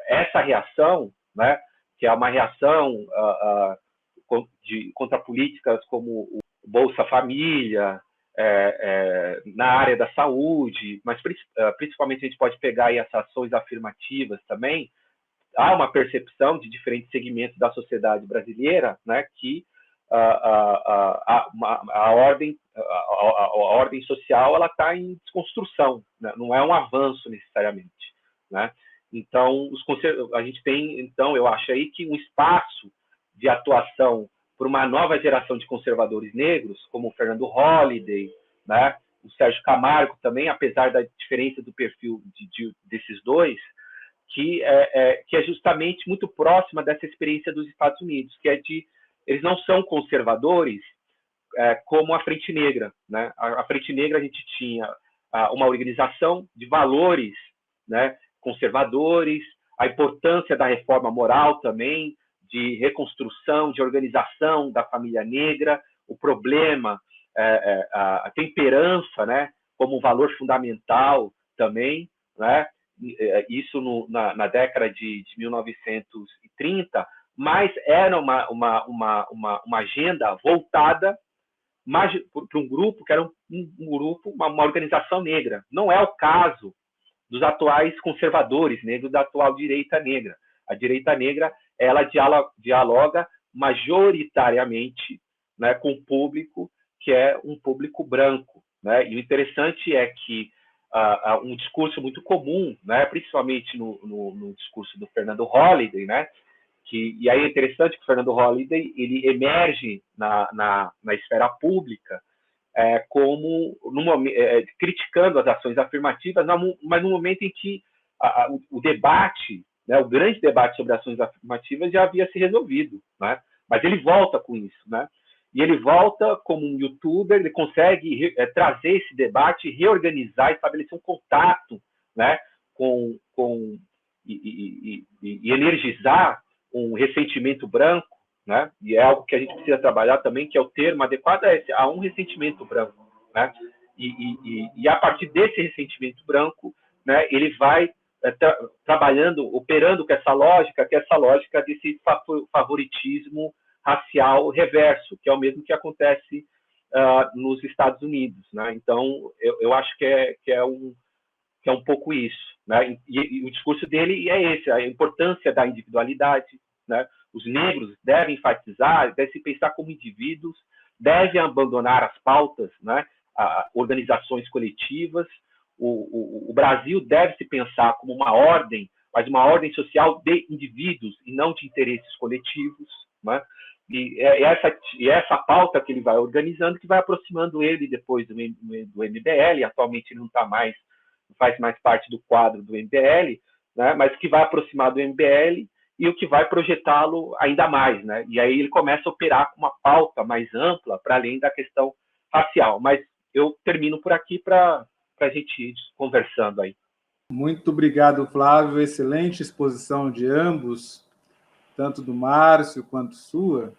essa reação, né, que é uma reação contra políticas como o Bolsa Família, na área da saúde, mas principalmente a gente pode pegar aí essas ações afirmativas também, há uma percepção de diferentes segmentos da sociedade brasileira, né, que a ordem social ela está em desconstrução, né? Não é um avanço necessariamente, né? Então a gente tem, então eu acho aí que um espaço de atuação por uma nova geração de conservadores negros, como o Fernando Holliday, né? O Sérgio Camargo também, apesar da diferença do perfil desses dois, que é justamente muito próxima dessa experiência dos Estados Unidos, que é de eles não são conservadores como a Frente Negra, né? A Frente Negra a gente tinha uma organização de valores, né, conservadores, a importância da reforma moral também, de reconstrução, de organização da família negra, o problema, a temperança, né, como um valor fundamental também, né? Isso na década de 1930, mas era uma agenda voltada para um grupo que era uma organização negra. Não é o caso dos atuais conservadores negros, da atual direita negra. A direita negra ela dialoga majoritariamente, né, com o público que é um público branco, né? E o interessante é que um discurso muito comum, né, principalmente no discurso do Fernando Holliday, né, e aí é interessante que o Fernando Holliday ele emerge na esfera pública como criticando as ações afirmativas, mas no momento em que o debate, né, o grande debate sobre ações afirmativas já havia se resolvido, né? Mas ele volta com isso, né? E ele volta como um youtuber, ele consegue trazer esse debate, reorganizar, estabelecer um contato, né, e energizar um ressentimento branco, né? E é algo que a gente precisa trabalhar também, que é o termo adequado a um ressentimento branco, né? E a partir desse ressentimento branco, né, ele vai trabalhando, operando com essa lógica, que é essa lógica desse favoritismo racial reverso, que é o mesmo que acontece nos Estados Unidos, né? Então, eu acho que é um pouco isso, né? E o discurso dele é esse, a importância da individualidade, né? Os negros devem enfatizar, devem se pensar como indivíduos, devem abandonar as pautas, né? Organizações coletivas. O Brasil deve se pensar como uma ordem, mas uma ordem social de indivíduos e não de interesses coletivos, né? E essa pauta que ele vai organizando, que vai aproximando ele depois do MBL, atualmente ele não faz mais parte do quadro do MBL, né, mas que vai aproximar do MBL e o que vai projetá-lo ainda mais, né? E aí ele começa a operar com uma pauta mais ampla para além da questão racial. Mas eu termino por aqui para a gente ir conversando aí. Muito obrigado, Flávio. Excelente exposição de ambos, tanto do Márcio quanto sua.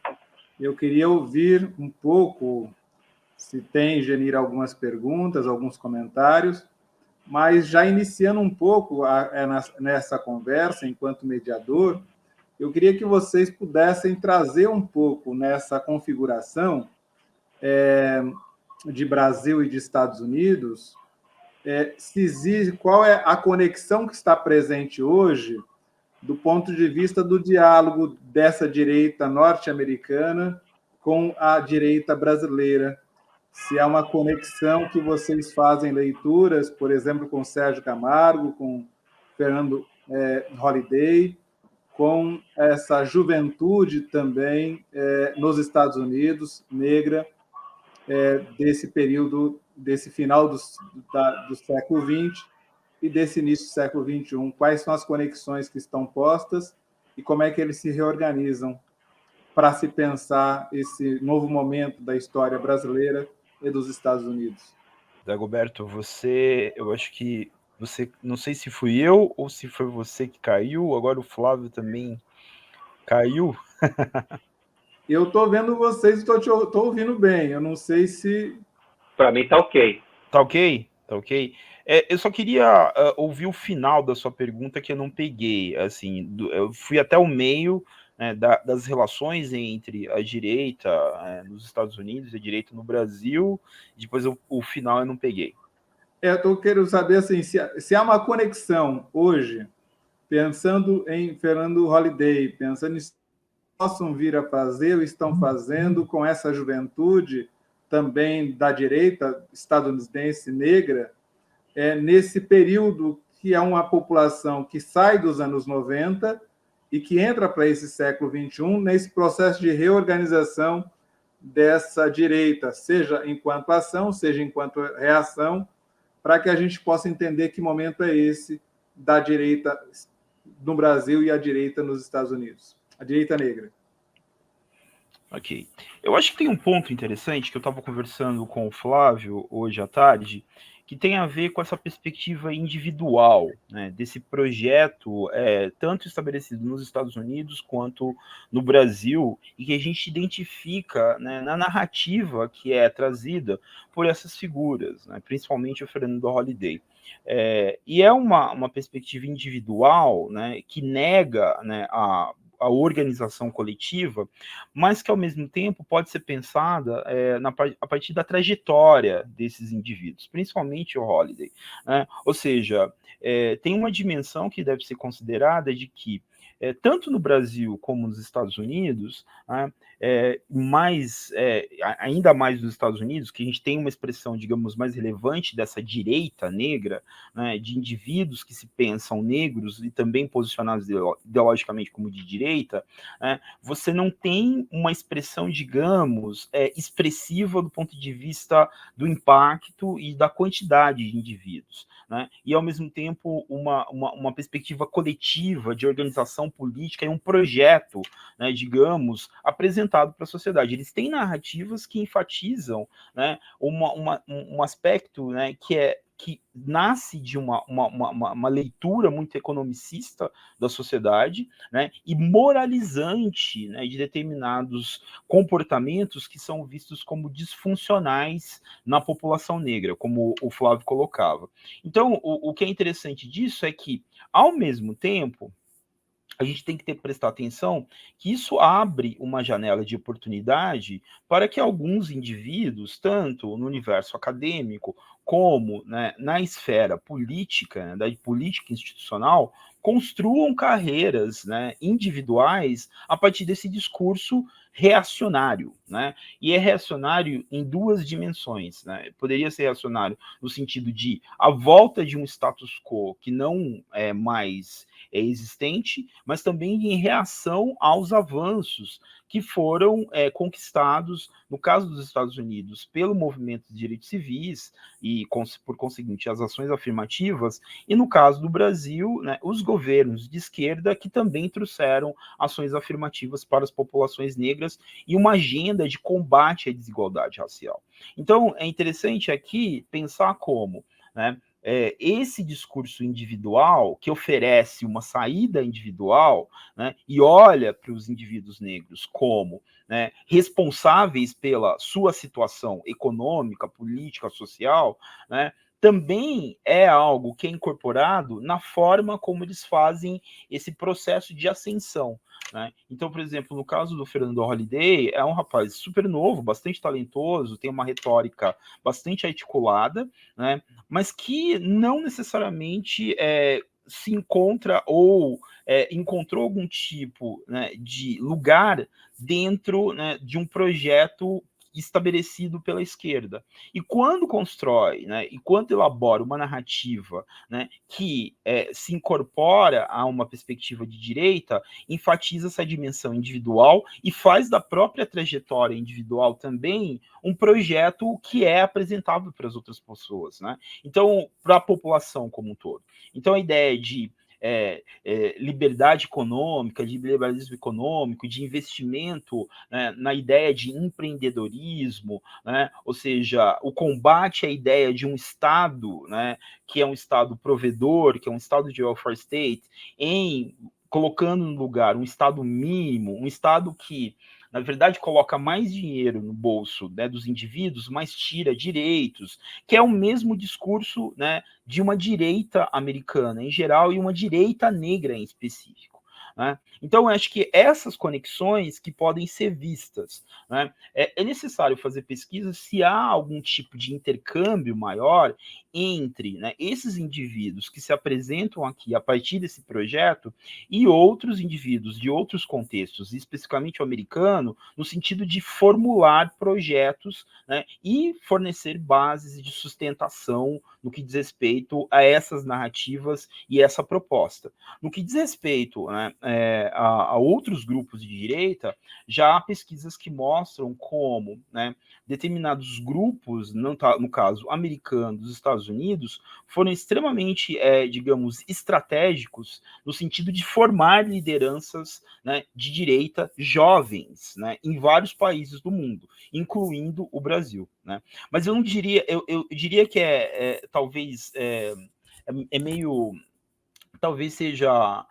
Eu queria ouvir um pouco, se tem, Genir, algumas perguntas, alguns comentários, mas já iniciando um pouco nessa conversa, enquanto mediador, eu queria que vocês pudessem trazer um pouco nessa configuração de Brasil e de Estados Unidos, se existe, qual é a conexão que está presente hoje do ponto de vista do diálogo dessa direita norte-americana com a direita brasileira. Se há uma conexão que vocês fazem leituras, por exemplo, com Sérgio Camargo, com Fernando Holliday, com essa juventude também nos Estados Unidos, negra, desse período, desse final do século XX e desse início do século XXI. Quais são as conexões que estão postas e como é que eles se reorganizam para se pensar esse novo momento da história brasileira e dos Estados Unidos? Dagoberto, eu acho que você, não sei se fui eu ou se foi você que caiu, agora o Flávio também caiu. Eu estou vendo vocês e estou ouvindo bem, eu não sei se... Para mim está ok. Tá ok? Tá ok? Eu só queria ouvir o final da sua pergunta que eu não peguei, assim, eu fui até o meio, né, das relações entre a direita nos Estados Unidos e a direita no Brasil, depois o final eu não peguei. Eu quero saber assim, se há uma conexão hoje, pensando em Fernando Holliday, pensando em possam vir a fazer ou estão fazendo com essa juventude também da direita estadunidense negra, nesse período que é uma população que sai dos anos 90 e que entra para esse século XXI, nesse processo de reorganização dessa direita, seja enquanto ação, seja enquanto reação, para que a gente possa entender que momento é esse da direita no Brasil e a direita nos Estados Unidos, a direita negra. Ok. Eu acho que tem um ponto interessante que eu estava conversando com o Flávio hoje à tarde, que tem a ver com essa perspectiva individual, né, desse projeto tanto estabelecido nos Estados Unidos quanto no Brasil, e que a gente identifica, né, na narrativa que é trazida por essas figuras, né, principalmente o Fernando Holliday. E é uma perspectiva individual, né, que nega, né, a organização coletiva, mas que, ao mesmo tempo, pode ser pensada a partir da trajetória desses indivíduos, principalmente o Holliday, né? Ou seja, tem uma dimensão que deve ser considerada de que, tanto no Brasil como nos Estados Unidos, né, ainda mais nos Estados Unidos, que a gente tem uma expressão, digamos, mais relevante dessa direita negra, né, de indivíduos que se pensam negros e também posicionados ideologicamente como de direita, né, você não tem uma expressão, digamos, expressiva do ponto de vista do impacto e da quantidade de indivíduos, né, e, ao mesmo tempo, uma perspectiva coletiva de organização política e um projeto, né, digamos, apresentado para a sociedade. Eles têm narrativas que enfatizam, né, um aspecto, né, que nasce de uma leitura muito economicista da sociedade, né, e moralizante, né, de determinados comportamentos que são vistos como disfuncionais na população negra, como o Flávio colocava. Então, o que é interessante disso é que, ao mesmo tempo, a gente tem que prestar atenção que isso abre uma janela de oportunidade para que alguns indivíduos, tanto no universo acadêmico como, né, na esfera política, né, da política institucional, construam carreiras, né, individuais a partir desse discurso reacionário, né? E é reacionário em duas dimensões, né? Poderia ser reacionário no sentido de a volta de um status quo que não é mais existente, mas também em reação aos avanços que foram conquistados, no caso dos Estados Unidos, pelo movimento de direitos civis e, por conseguinte, as ações afirmativas, e no caso do Brasil, né, os governos de esquerda que também trouxeram ações afirmativas para as populações negras e uma agenda de combate à desigualdade racial. Então, é interessante aqui pensar como, né, esse discurso individual que oferece uma saída individual, né, e olha para os indivíduos negros como, né, responsáveis pela sua situação econômica, política, social, né, também é algo que é incorporado na forma como eles fazem esse processo de ascensão, né? Então, por exemplo, no caso do Fernando Holliday, é um rapaz super novo, bastante talentoso, tem uma retórica bastante articulada, né? Mas que não necessariamente se encontra ou encontrou algum tipo, né, de lugar dentro, né, de um projeto estabelecido pela esquerda. E quando constrói, né, e quando elabora uma narrativa, né, que se incorpora a uma perspectiva de direita, enfatiza essa dimensão individual e faz da própria trajetória individual também um projeto que é apresentável para as outras pessoas, né? Então, para a população como um todo. Então, a ideia de liberdade econômica, de liberalismo econômico, de investimento, né, na ideia de empreendedorismo, né, ou seja, o combate à ideia de um Estado, né, que é um Estado provedor, que é um Estado de welfare state, colocando no lugar um Estado mínimo, um Estado que, na verdade, coloca mais dinheiro no bolso, né, dos indivíduos, mas tira direitos, que é o mesmo discurso, né, de uma direita americana em geral e uma direita negra em específico, né? Então, eu acho que essas conexões que podem ser vistas, né, é necessário fazer pesquisa se há algum tipo de intercâmbio maior entre, né, esses indivíduos que se apresentam aqui a partir desse projeto e outros indivíduos de outros contextos, especificamente o americano, no sentido de formular projetos, né, e fornecer bases de sustentação no que diz respeito a essas narrativas e essa proposta. No que diz respeito, né, a outros grupos de direita, já há pesquisas que mostram como, né, determinados grupos, no caso americano, dos Estados Unidos, foram extremamente, digamos, estratégicos no sentido de formar lideranças, né, de direita jovens, né, em vários países do mundo, incluindo o Brasil, né? Mas eu não diria, eu diria que talvez meio, talvez seja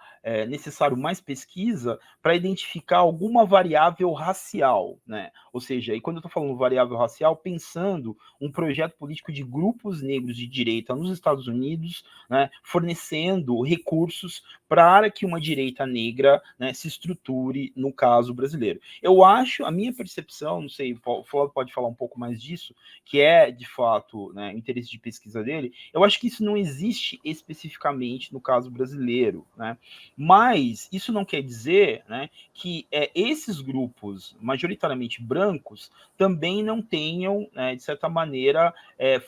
necessário mais pesquisa para identificar alguma variável racial, né? Ou seja, e quando eu estou falando variável racial, pensando um projeto político de grupos negros de direita nos Estados Unidos, né, fornecendo recursos para que uma direita negra, né, se estruture no caso brasileiro. Eu acho, a minha percepção, não sei, o Flávio pode falar um pouco mais disso, que é, de fato, né, interesse de pesquisa dele, eu acho que isso não existe especificamente no caso brasileiro, né? Mas isso não quer dizer, né, que esses grupos, majoritariamente brancos, também não tenham, né, de certa maneira,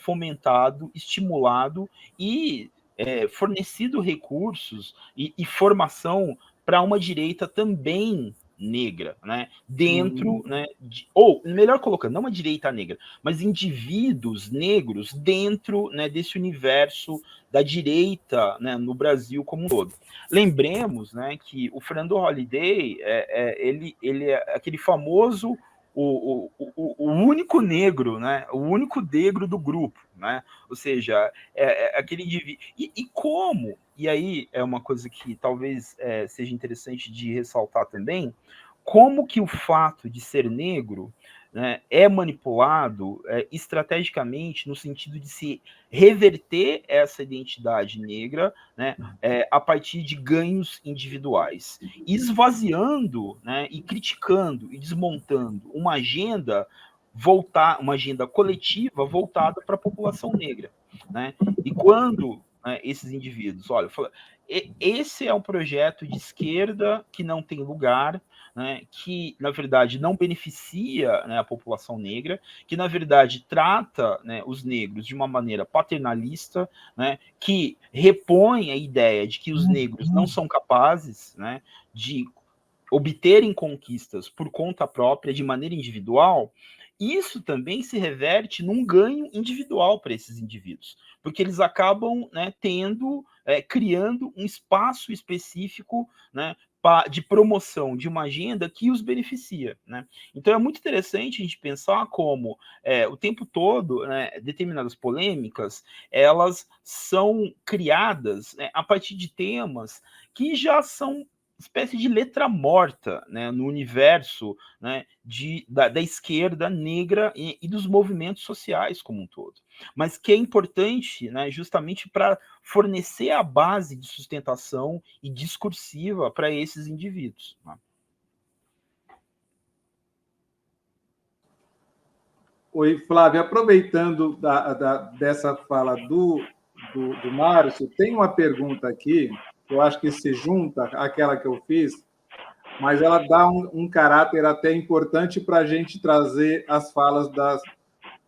fomentado, estimulado e fornecido recursos e formação para uma direita também negra, né, dentro, né, ou melhor colocando, não uma direita negra, mas indivíduos negros dentro, né, desse universo da direita, né, no Brasil como um todo. Lembremos, né, que o Fernando Holliday ele é aquele famoso o único negro, né, o único negro do grupo, né, ou seja, aquele indivíduo. E como? E aí é uma coisa que talvez seja interessante de ressaltar também, como que o fato de ser negro, né, é manipulado estrategicamente no sentido de se reverter essa identidade negra, né, a partir de ganhos individuais, esvaziando, né, e criticando e desmontando uma agenda coletiva voltada para a população negra, né? E quando, né, esses indivíduos, olha, esse é um projeto de esquerda que não tem lugar, né, que, na verdade, não beneficia, né, a população negra, que, na verdade, trata, né, os negros de uma maneira paternalista, né, que repõe a ideia de que os negros não são capazes, né, de obterem conquistas por conta própria, de maneira individual, isso também se reverte num ganho individual para esses indivíduos, porque eles acabam, né, criando um espaço específico, né, de promoção de uma agenda que os beneficia, né? Então é muito interessante a gente pensar como o tempo todo, né, determinadas polêmicas elas são criadas, né, a partir de temas que já são espécie de letra morta, né, no universo, né, da esquerda negra e dos movimentos sociais como um todo. Mas que é importante, né, justamente para fornecer a base de sustentação e discursiva para esses indivíduos. Né? Oi, Flávio, aproveitando dessa fala do Márcio, tem uma pergunta aqui, eu acho que se junta àquela que eu fiz, mas ela dá um caráter até importante para a gente trazer as falas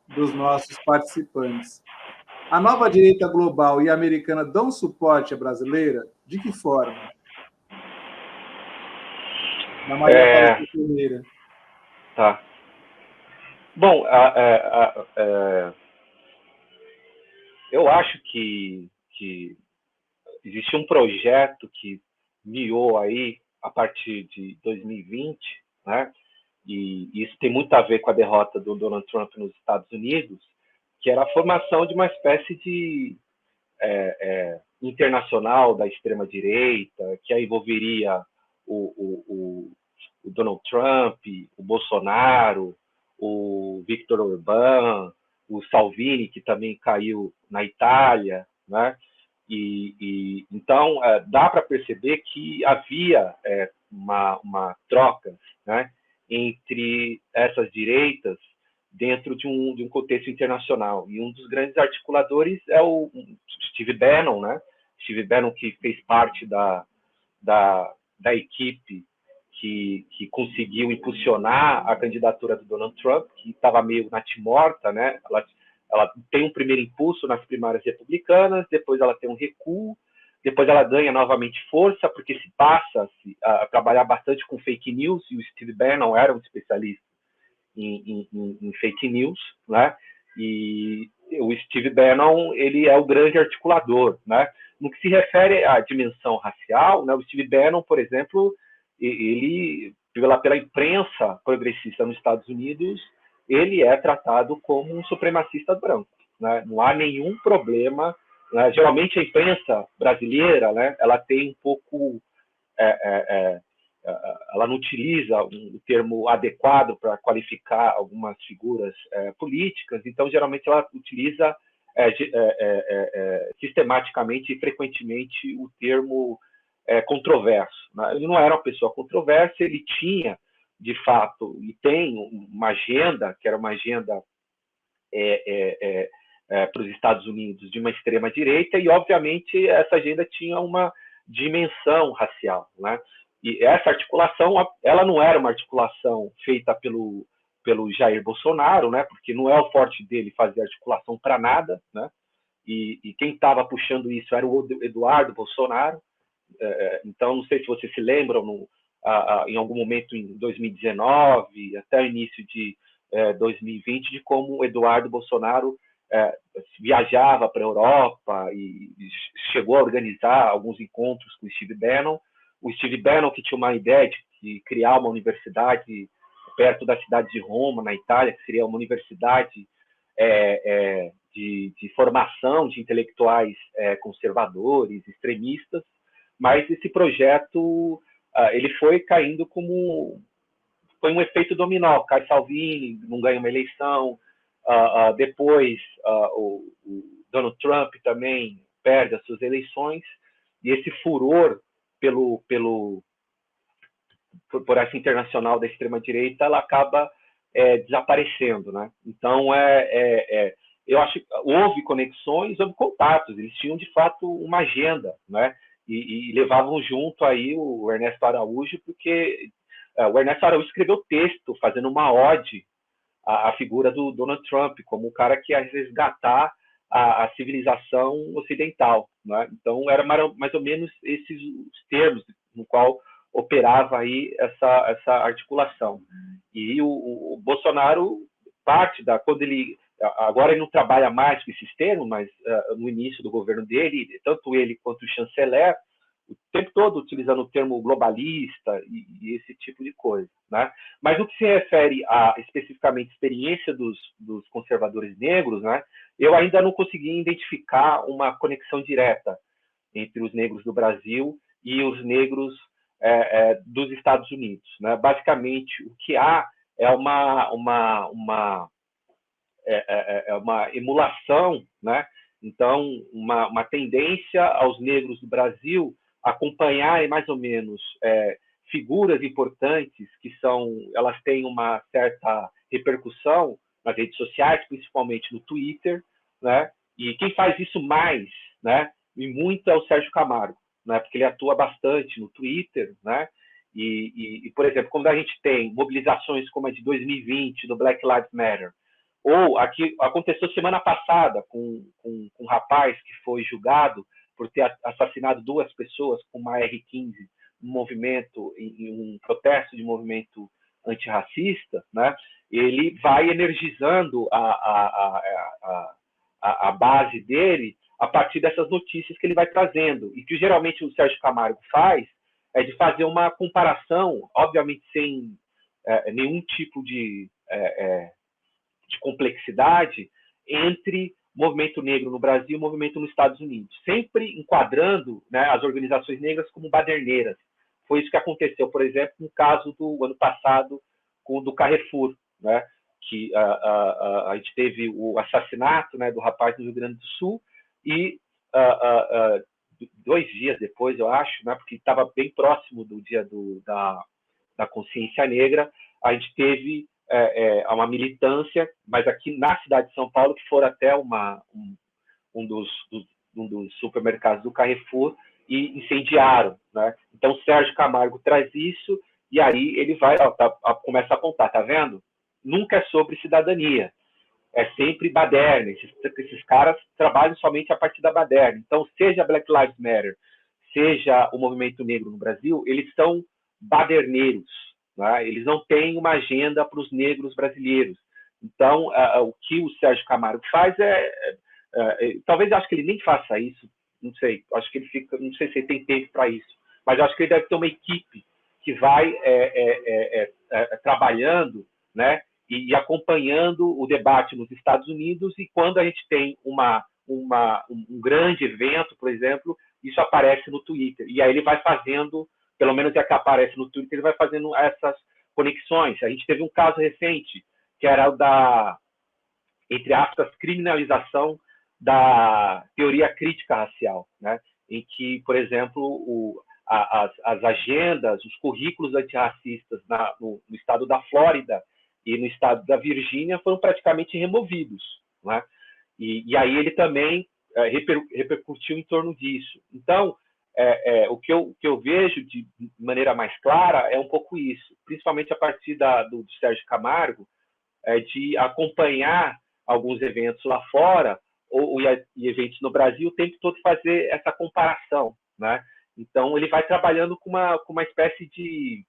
dos nossos participantes. A nova direita global e americana dão suporte à brasileira? De que forma? Na Maria Aparecida Ferreira. Tá. Bom, eu acho que existe um projeto que miou aí a partir de 2020, né? E isso tem muito a ver com a derrota do Donald Trump nos Estados Unidos, que era a formação de uma espécie de internacional da extrema-direita, que aí envolveria o Donald Trump, o Bolsonaro, o Viktor Orbán, o Salvini, que também caiu na Itália, né? Então dá para perceber que havia uma troca, né, entre essas direitas dentro de um contexto internacional. E um dos grandes articuladores é o Steve Bannon, né? Steve Bannon, que fez parte da equipe que conseguiu impulsionar a candidatura do Donald Trump, que estava meio natimorta, né? Ela tem um primeiro impulso nas primárias republicanas, depois ela tem um recuo, depois ela ganha novamente força, porque se passa a trabalhar bastante com fake news, e o Steve Bannon era um especialista em fake news, né? E o Steve Bannon, ele é o grande articulador, né? No que se refere à dimensão racial, né? O Steve Bannon, por exemplo, ele, pela imprensa progressista nos Estados Unidos, ele é tratado como um supremacista branco, né? Não há nenhum problema, né? Geralmente a imprensa brasileira, né, ela tem um pouco ela não utiliza o termo adequado para qualificar algumas figuras políticas, então geralmente ela utiliza sistematicamente e frequentemente o termo controverso, né? Ele não era uma pessoa controversa, ele tinha de fato e tem uma agenda que era uma agenda para os Estados Unidos de uma extrema direita, e obviamente essa agenda tinha uma dimensão racial, né? E essa articulação, ela não era uma articulação feita pelo Jair Bolsonaro, né? Porque não é o forte dele fazer articulação para nada, né? E quem estava puxando isso era o Eduardo Bolsonaro. Então, não sei se vocês se lembram, em algum momento em 2019, até o início de 2020, de como o Eduardo Bolsonaro viajava para a Europa e chegou a organizar alguns encontros com o Steve Bannon. O Steve Bannon, que tinha uma ideia de criar uma universidade perto da cidade de Roma, na Itália, que seria uma universidade de formação de intelectuais conservadores, extremistas, mas esse projeto ele foi caindo como... Foi um efeito dominó. Cai Salvini, não ganha uma eleição, depois o Donald Trump também perde as suas eleições, e esse furor por essa internacional da extrema-direita, ela acaba desaparecendo, né? Então, eu acho que houve conexões, houve contatos, eles tinham, de fato, uma agenda, né? E levavam junto aí o Ernesto Araújo, porque o Ernesto Araújo escreveu texto fazendo uma ode à figura do Donald Trump, como o cara que ia resgatar a civilização ocidental, né? Então, era mais ou menos esses os termos no qual operava aí essa articulação. E o Bolsonaro, quando ele... Agora ele não trabalha mais com esses termos, mas no início do governo dele, tanto ele quanto o chanceler, o tempo todo utilizando o termo globalista e esse tipo de coisa, né? Mas no que se refere a especificamente a experiência dos conservadores negros, né, eu ainda não consegui identificar uma conexão direta entre os negros do Brasil e os negros dos Estados Unidos, né? Basicamente, o que há é uma emulação, né? Então, uma tendência aos negros do Brasil acompanharem mais ou menos figuras importantes elas têm uma certa repercussão nas redes sociais, principalmente no Twitter, né? E quem faz isso mais, né, e muito, é o Sérgio Camargo, né? Porque ele atua bastante no Twitter, né? E, por exemplo, quando a gente tem mobilizações como a de 2020 do Black Lives Matter, ou aqui aconteceu semana passada com um rapaz que foi julgado por ter assassinado 2 pessoas com uma R-15 em um protesto de movimento antirracista, né? Ele vai energizando a base dele a partir dessas notícias que ele vai trazendo. E que geralmente o Sérgio Camargo faz é de fazer uma comparação, obviamente sem nenhum tipo de complexidade, entre movimento negro no Brasil e movimento nos Estados Unidos, sempre enquadrando, né, as organizações negras como baderneiras. Foi isso que aconteceu, por exemplo, no caso do ano passado, do Carrefour, né, que a gente teve o assassinato, né, do rapaz no Rio Grande do Sul, e 2 dias depois, eu acho, né, porque estava bem próximo do dia da consciência negra, a gente teve uma militância, mas aqui na cidade de São Paulo, que foram até um dos supermercados do Carrefour e incendiaram, né? Então, o Sérgio Camargo traz isso e aí ele começa a apontar, tá vendo? Nunca é sobre cidadania, é sempre baderna. Esses caras trabalham somente a partir da baderna. Então, seja Black Lives Matter, seja o movimento negro no Brasil, eles são baderneiros, né? Eles não têm uma agenda para os negros brasileiros. Então, o que o Sérgio Camargo faz talvez acho que ele nem faça isso, não sei, acho que ele fica, não sei se ele tem tempo para isso, mas acho que ele deve ter uma equipe que vai trabalhando, né, e acompanhando o debate nos Estados Unidos, e quando a gente tem um grande evento, por exemplo, isso aparece no Twitter, e aí ele vai fazendo, pelo menos é que aparece no Twitter, ele vai fazendo essas conexões. A gente teve um caso recente, que era o entre aspas, criminalização da teoria crítica racial, né? Em que, por exemplo, as agendas, os currículos antirracistas no estado da Flórida e no estado da Virgínia foram praticamente removidos, né? E aí ele também repercutiu em torno disso. Então, o que eu vejo de maneira mais clara é um pouco isso, principalmente a partir do Sérgio Camargo, de acompanhar alguns eventos lá fora e eventos no Brasil, o tempo todo fazer essa comparação, né? Então, ele vai trabalhando com uma espécie de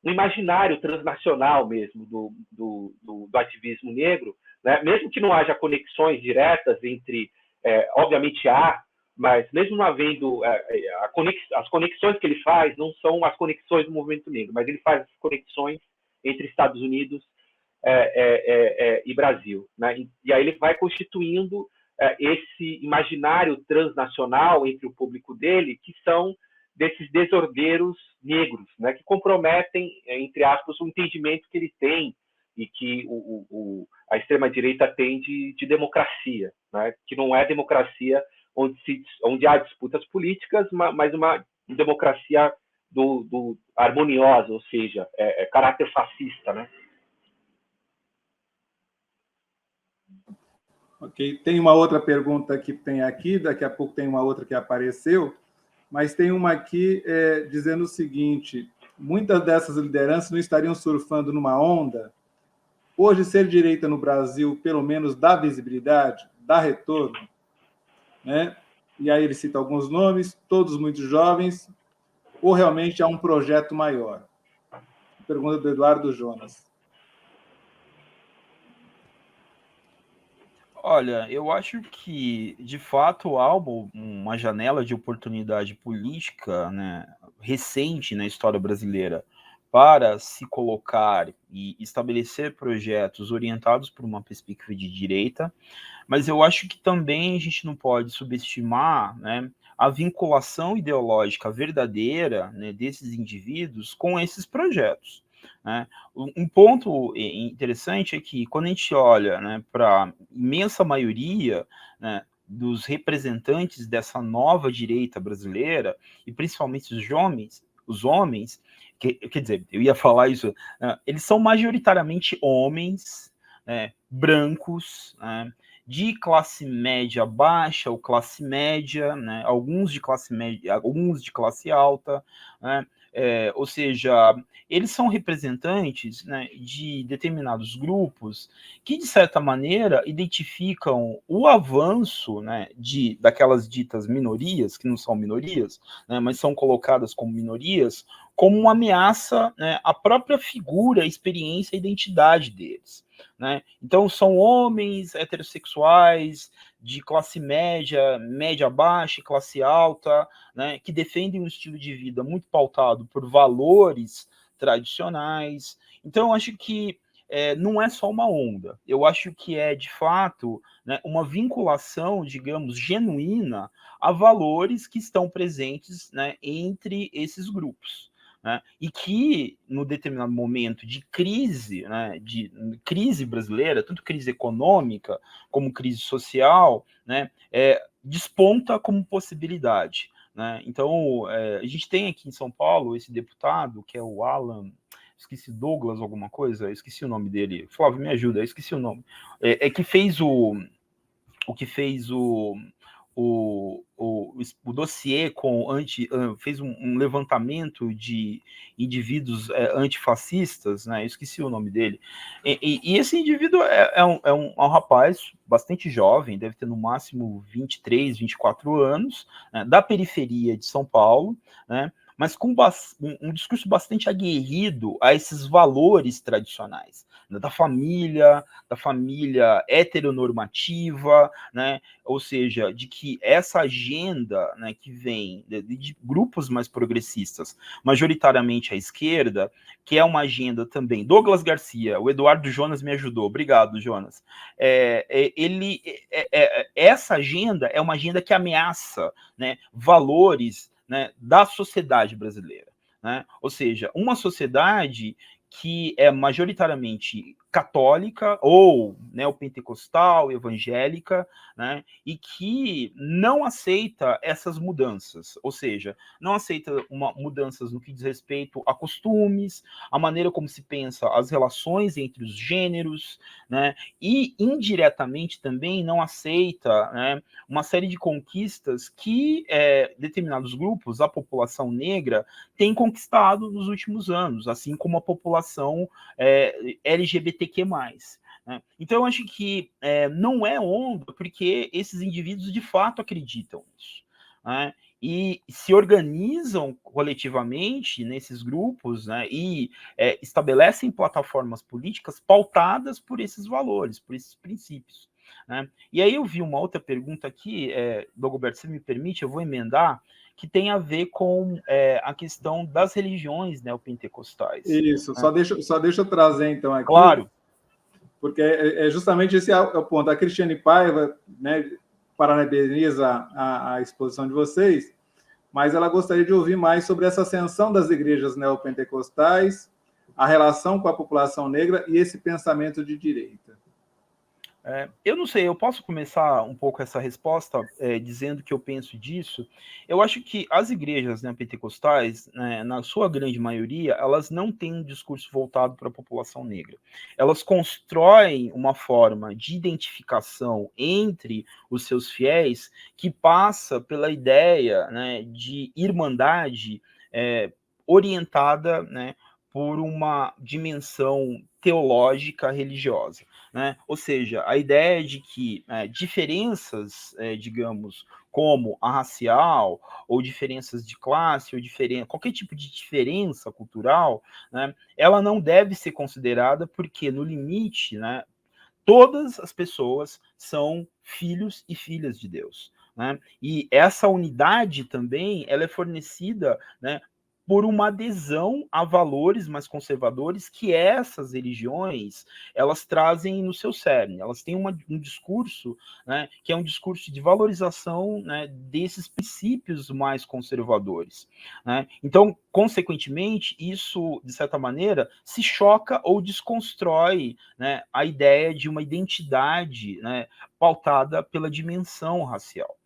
um imaginário transnacional mesmo do ativismo negro, né? Mesmo que não haja conexões diretas entre, obviamente há, mas mesmo não havendo as conexões que ele faz não são as conexões do movimento negro, mas ele faz as conexões entre Estados Unidos e Brasil, né? E aí ele vai constituindo esse imaginário transnacional entre o público dele, que são desses desordeiros negros, né? Que comprometem, entre aspas, o entendimento que ele tem e que a extrema-direita tem de democracia, né? Que não é democracia onde há disputas políticas, mas uma democracia harmoniosa, ou seja, caráter fascista, né? Ok, tem uma outra pergunta que tem aqui, daqui a pouco tem uma outra que apareceu, mas tem uma aqui dizendo o seguinte: muitas dessas lideranças não estariam surfando numa onda? Hoje, ser direita no Brasil, pelo menos, dá visibilidade, dá retorno, né? E aí ele cita alguns nomes, todos muito jovens, ou realmente há um projeto maior? Pergunta do Eduardo Jonas. Olha, eu acho que, de fato, há uma janela de oportunidade política, né, recente na história brasileira para se colocar e estabelecer projetos orientados por uma perspectiva de direita, mas eu acho que também a gente não pode subestimar, né, a vinculação ideológica verdadeira, né, desses indivíduos com esses projetos. Né? Um ponto interessante é que, quando a gente olha, né, para a imensa maioria, né, dos representantes dessa nova direita brasileira, e principalmente os homens quer dizer, eu ia falar isso, eles são majoritariamente homens, brancos, de classe média baixa ou classe média, né, alguns de classe média, alguns de classe alta, né, ou seja, eles são representantes, né, de determinados grupos que, de certa maneira, identificam o avanço, né, daquelas ditas minorias, que não são minorias, né, mas são colocadas como minorias, como uma ameaça, né, à própria figura, experiência e identidade deles. Né? Então, são homens heterossexuais de classe média, média baixa, classe alta, né, que defendem um estilo de vida muito pautado por valores tradicionais. Então, eu acho que não é só uma onda. Eu acho que é, de fato, né, uma vinculação, digamos, genuína a valores que estão presentes, né, entre esses grupos. Né, e que, no determinado momento de crise, né, de crise brasileira, tanto crise econômica como crise social, né, desponta como possibilidade. Né? Então, a gente tem aqui em São Paulo esse deputado, que é o Alan, esqueci, Douglas alguma coisa, esqueci o nome dele. Flávio, me ajuda, esqueci o nome. Que fez que fez o dossiê fez um levantamento de indivíduos antifascistas, né? Eu esqueci o nome dele. E esse indivíduo é um rapaz bastante jovem, deve ter no máximo 23, 24 anos, né, da periferia de São Paulo, né? Mas com um discurso bastante aguerrido a esses valores tradicionais, né, da família heteronormativa, né? Ou seja, de que essa agenda, né, que vem de grupos mais progressistas, majoritariamente à esquerda, que é uma agenda também. Douglas Garcia, o Eduardo Jonas me ajudou, obrigado, Jonas. Essa agenda é uma agenda que ameaça, né, valores, né, da sociedade brasileira. Né? Ou seja, uma sociedade que é majoritariamente católica ou neopentecostal, evangélica, né, e que não aceita essas mudanças, ou seja, não aceita mudanças no que diz respeito a costumes, a maneira como se pensa as relações entre os gêneros, né, e indiretamente também não aceita, né, uma série de conquistas que determinados grupos, a população negra, tem conquistado nos últimos anos, assim como a população LGBTQ+. Né? Então, eu acho que não é onda, porque esses indivíduos de fato acreditam nisso. Né? E se organizam coletivamente nesses grupos, né, e estabelecem plataformas políticas pautadas por esses valores, por esses princípios. Né? E aí eu vi uma outra pergunta aqui, Dagoberto, se me permite, eu vou emendar, que tem a ver com a questão das religiões neopentecostais. Isso, né? Só deixa eu trazer, então, aqui. Claro. Porque justamente esse é o ponto. A Cristiane Paiva, né, parabeniza a exposição de vocês, mas ela gostaria de ouvir mais sobre essa ascensão das igrejas neopentecostais, a relação com a população negra e esse pensamento de direita. Eu não sei, eu posso começar um pouco essa resposta dizendo que eu penso disso. Eu acho que as igrejas neopentecostais, né, na sua grande maioria, elas não têm um discurso voltado para a população negra. Elas constroem uma forma de identificação entre os seus fiéis que passa pela ideia, né, de irmandade orientada, né, por uma dimensão teológica religiosa, né? Ou seja, a ideia de que diferenças, digamos, como a racial, ou diferenças de classe, ou qualquer tipo de diferença cultural, né, ela não deve ser considerada porque, no limite, né, todas as pessoas são filhos e filhas de Deus, né? E essa unidade também ela é fornecida, né, por uma adesão a valores mais conservadores que essas religiões elas trazem no seu cerne. Elas têm um discurso, né, que é um discurso de valorização, né, desses princípios mais conservadores, né? Então, consequentemente, isso, de certa maneira, se choca ou desconstrói, né, a ideia de uma identidade, né, pautada pela dimensão racial.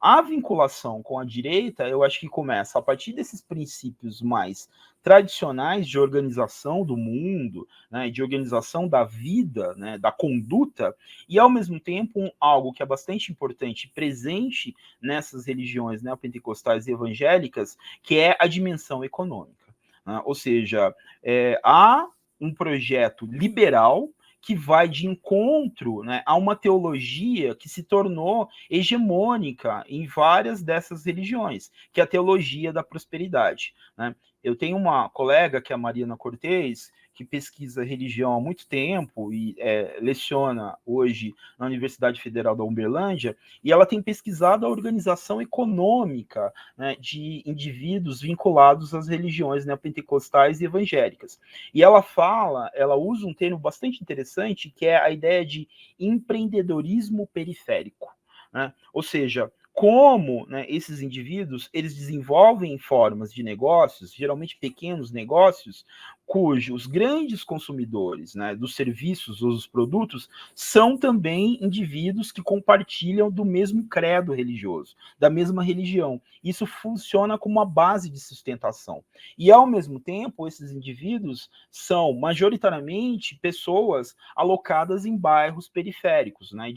A vinculação com a direita, eu acho que começa a partir desses princípios mais tradicionais de organização do mundo, né, de organização da vida, né, da conduta, e ao mesmo tempo algo que é bastante importante, presente nessas religiões neopentecostais e evangélicas, que é a dimensão econômica, né? Ou seja, há um projeto liberal que vai de encontro, né, a uma teologia que se tornou hegemônica em várias dessas religiões, que é a teologia da prosperidade, né? Eu tenho uma colega, que é a Mariana Cortez, que pesquisa religião há muito tempo e leciona hoje na Universidade Federal da Uberlândia, e ela tem pesquisado a organização econômica, né, de indivíduos vinculados às religiões neopentecostais e evangélicas. E ela usa um termo bastante interessante, que é a ideia de empreendedorismo periférico, né? Ou seja, como, né, esses indivíduos eles desenvolvem formas de negócios, geralmente pequenos negócios, cujos grandes consumidores, né, dos serviços ou dos produtos são também indivíduos que compartilham do mesmo credo religioso, da mesma religião. Isso funciona como uma base de sustentação. E, ao mesmo tempo, esses indivíduos são, majoritariamente, pessoas alocadas em bairros periféricos, né,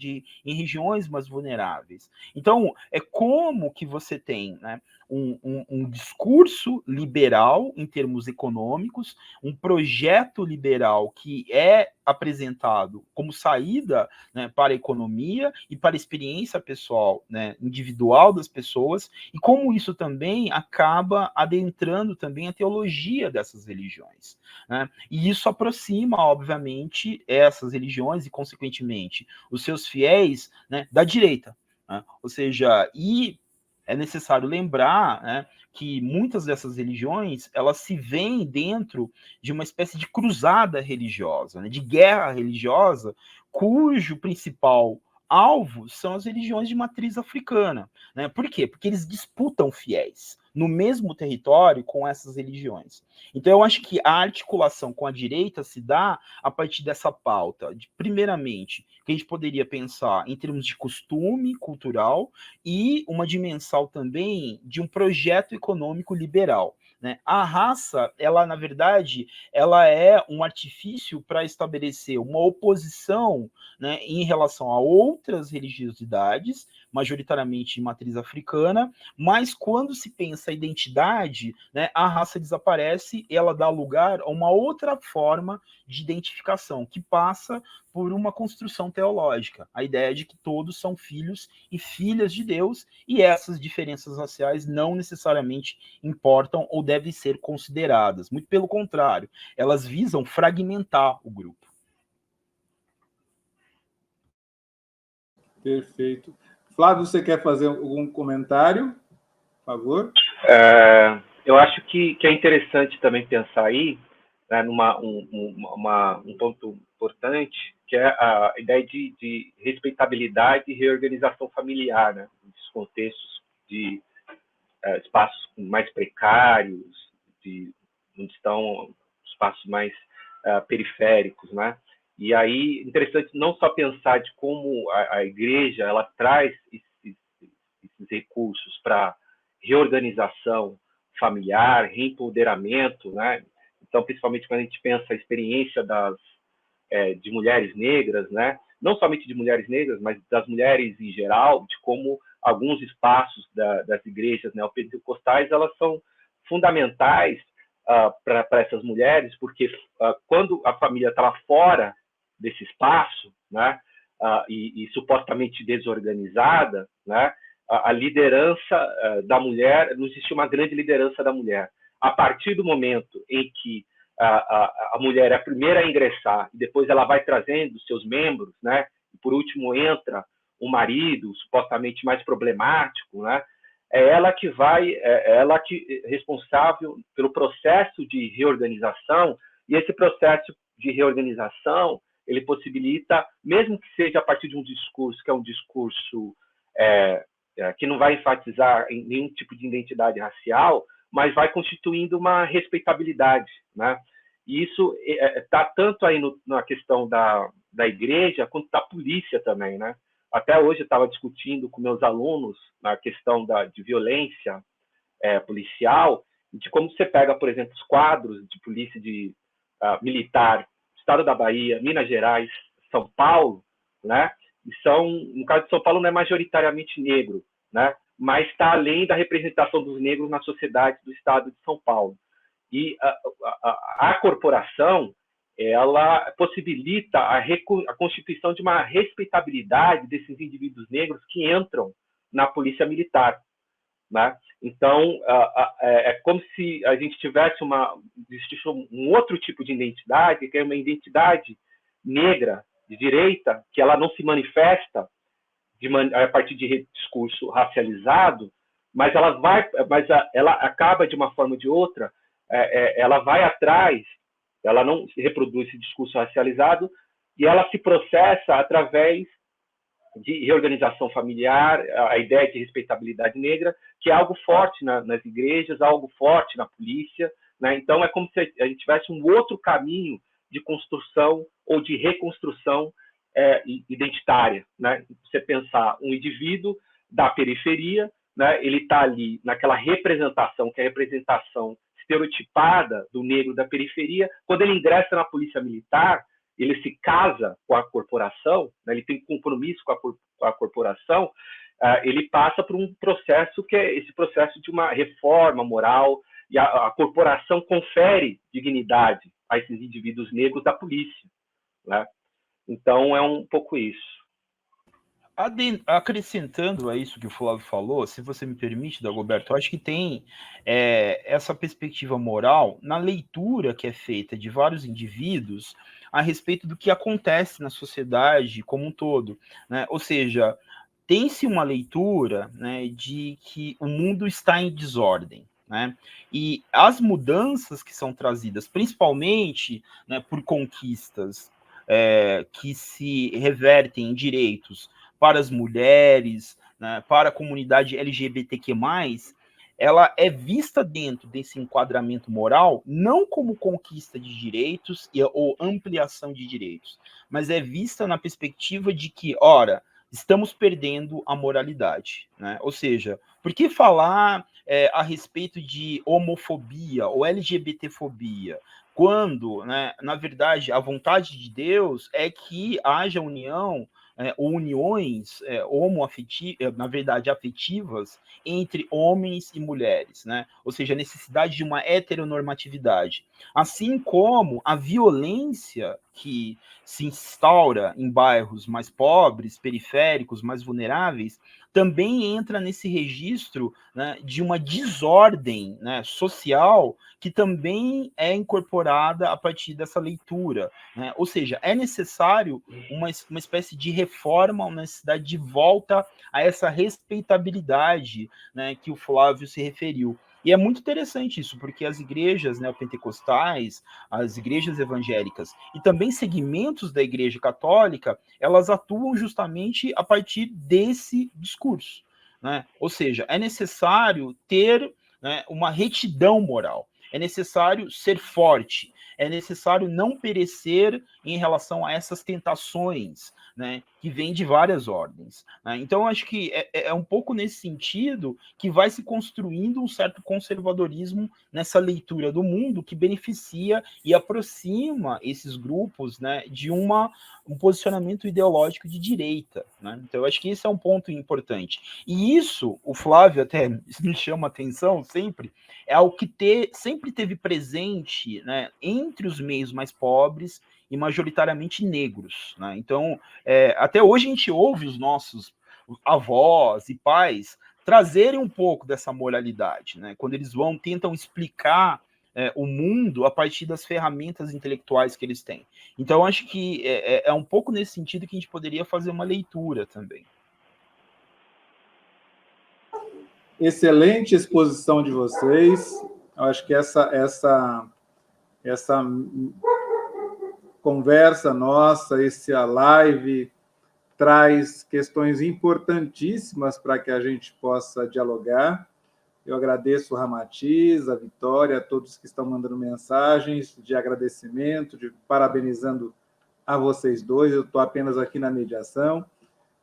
em regiões mais vulneráveis. Então, é como que você tem, né, um discurso liberal em termos econômicos, um projeto liberal que é apresentado como saída, né, para a economia e para a experiência pessoal, né, individual das pessoas, e como isso também acaba adentrando também a teologia dessas religiões, né? E isso aproxima, obviamente, essas religiões e, consequentemente, os seus fiéis, né, da direita, né? Ou seja, e é necessário lembrar, né, que muitas dessas religiões elas se veem dentro de uma espécie de cruzada religiosa, né, de guerra religiosa, cujo principal alvo são as religiões de matriz africana, né? Por quê? Porque eles disputam fiéis no mesmo território com essas religiões. Então, eu acho que a articulação com a direita se dá a partir dessa pauta, primeiramente, que a gente poderia pensar em termos de costume cultural e uma dimensão também de um projeto econômico liberal, né? A raça, ela, na verdade, ela é um artifício para estabelecer uma oposição, né, em relação a outras religiosidades, majoritariamente de matriz africana, mas quando se pensa a identidade, né, a raça desaparece e ela dá lugar a uma outra forma de identificação, que passa por uma construção teológica, a ideia de que todos são filhos e filhas de Deus, e essas diferenças raciais não necessariamente importam ou devem ser consideradas. Muito pelo contrário, elas visam fragmentar o grupo. Perfeito. Flávio, você quer fazer algum comentário? Por favor. Eu acho que é interessante também pensar aí, né, um ponto importante, que é a ideia de respeitabilidade e reorganização familiar, né, nesses contextos de espaços mais precários, onde estão espaços mais periféricos, né? E aí, interessante não só pensar de como a igreja ela traz esses recursos para reorganização familiar, reempoderamento, né? Então, principalmente quando a gente pensa a experiência de mulheres negras, né? Não somente de mulheres negras, mas das mulheres em geral, de como alguns espaços das igrejas neopentecostais elas são fundamentais para essas mulheres, porque quando a família estava fora desse espaço, né, e supostamente desorganizada, né, a liderança da mulher, não existia uma grande liderança da mulher. A partir do momento em que a mulher é a primeira a ingressar e depois ela vai trazendo seus membros, né, e por último entra o marido, supostamente mais problemático, né, é ela que é responsável pelo processo de reorganização, e esse processo de reorganização, ele possibilita, mesmo que seja a partir de um discurso, que é um discurso que não vai enfatizar em nenhum tipo de identidade racial, mas vai constituindo uma respeitabilidade, né? E isso está tanto aí na questão da igreja, quanto da polícia também, né? Até hoje eu estava discutindo com meus alunos na questão de violência policial, de como você pega, por exemplo, os quadros de polícia militar, Estado da Bahia, Minas Gerais, São Paulo, né? E no caso de São Paulo, não é majoritariamente negro, né? Mas está além da representação dos negros na sociedade do Estado de São Paulo. E a corporação, ela possibilita a constituição de uma respeitabilidade desses indivíduos negros que entram na polícia militar, né? Então, é como se a gente tivesse um outro tipo de identidade, que é uma identidade negra, de direita, que ela não se manifesta a partir de discurso racializado, mas ela acaba, de uma forma ou de outra, ela vai atrás, ela não reproduz esse discurso racializado, e ela se processa através de reorganização familiar, a ideia de respeitabilidade negra, que é algo forte nas igrejas, algo forte na polícia, né? Então é como se a gente tivesse um outro caminho de construção ou de reconstrução identitária, né? Você pensar um indivíduo da periferia, né? Ele está ali naquela representação, que é a representação estereotipada do negro da periferia. Quando ele ingressa na polícia militar, ele se casa com a corporação, né? Ele tem compromisso com a corporação, ele passa por um processo que é esse processo de uma reforma moral, e a corporação confere dignidade a esses indivíduos negros da polícia, né? Então, é um pouco isso. Acrescentando a isso que o Flávio falou, se você me permite, Dagoberto, eu acho que tem essa perspectiva moral na leitura que é feita de vários indivíduos a respeito do que acontece na sociedade como um todo, né? Ou seja, tem-se uma leitura, né, de que o mundo está em desordem, né? E as mudanças que são trazidas, principalmente, né, por conquistas que se revertem em direitos para as mulheres, né, para a comunidade LGBTQ+, ela é vista dentro desse enquadramento moral não como conquista de direitos ou ampliação de direitos, mas é vista na perspectiva de que, ora, estamos perdendo a moralidade, né? Ou seja, por que falar a respeito de homofobia ou LGBTfobia, quando, né, na verdade, a vontade de Deus é que haja união ou uniões na verdade, afetivas entre homens e mulheres, né? Ou seja, a necessidade de uma heteronormatividade. Assim como a violência que se instaura em bairros mais pobres, periféricos, mais vulneráveis, também entra nesse registro, né, de uma desordem, né, social que também é incorporada a partir dessa leitura, né? Ou seja, é necessário uma espécie de reforma, uma necessidade de volta a essa respeitabilidade, né, que o Flávio se referiu. E é muito interessante isso, porque as igrejas neopentecostais, as igrejas evangélicas e também segmentos da igreja católica, elas atuam justamente a partir desse discurso, né? Ou seja, é necessário ter, né, uma retidão moral, é necessário ser forte, é necessário não perecer em relação a essas tentações, né, que vem de várias ordens, né? Então, acho que é um pouco nesse sentido que vai se construindo um certo conservadorismo nessa leitura do mundo que beneficia e aproxima esses grupos, né, de um posicionamento ideológico de direita, né? Então, eu acho que esse é um ponto importante. E isso, o Flávio até me chama a atenção sempre, é algo que sempre teve presente, né, entre os meios mais pobres e majoritariamente negros, né? Então, até hoje a gente ouve os nossos avós e pais trazerem um pouco dessa moralidade, né? Quando eles tentam explicar o mundo a partir das ferramentas intelectuais que eles têm. Então, acho que é um pouco nesse sentido que a gente poderia fazer uma leitura também. Excelente exposição de vocês. Eu acho que essa conversa nossa, essa live, traz questões importantíssimas para que a gente possa dialogar. Eu agradeço o Ramatiz, a Vitória, a todos que estão mandando mensagens de agradecimento, de parabenizando a vocês dois. Eu estou apenas aqui na mediação.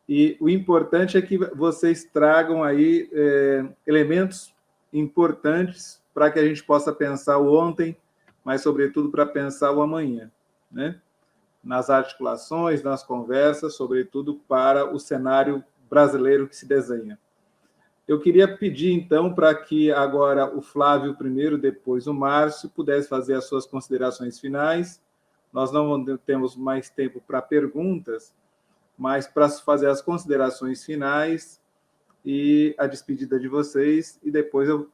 E o importante é que vocês tragam aí elementos importantes para que a gente possa pensar o ontem, mas, sobretudo, para pensar o amanhã, né? Nas articulações, nas conversas, sobretudo para o cenário brasileiro que se desenha. Eu queria pedir, então, para que agora o Flávio primeiro, depois o Márcio, pudesse fazer as suas considerações finais. Nós não temos mais tempo para perguntas, mas para fazer as considerações finais e a despedida de vocês, e depois eu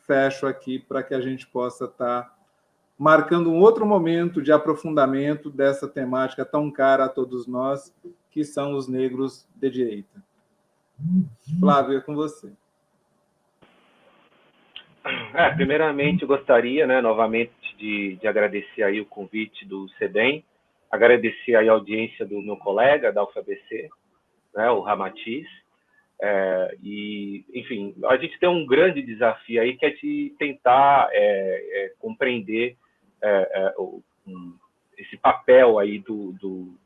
fecho aqui para que a gente possa estar marcando um outro momento de aprofundamento dessa temática tão cara a todos nós, que são os negros de direita. Flávio, é com você. Primeiramente, eu gostaria, né, novamente, de agradecer aí o convite do CEDEM, agradecer aí a audiência do meu colega da UFABC, né, o Ramatiz, e, enfim, a gente tem um grande desafio aí, que é de tentar compreender esse papel aí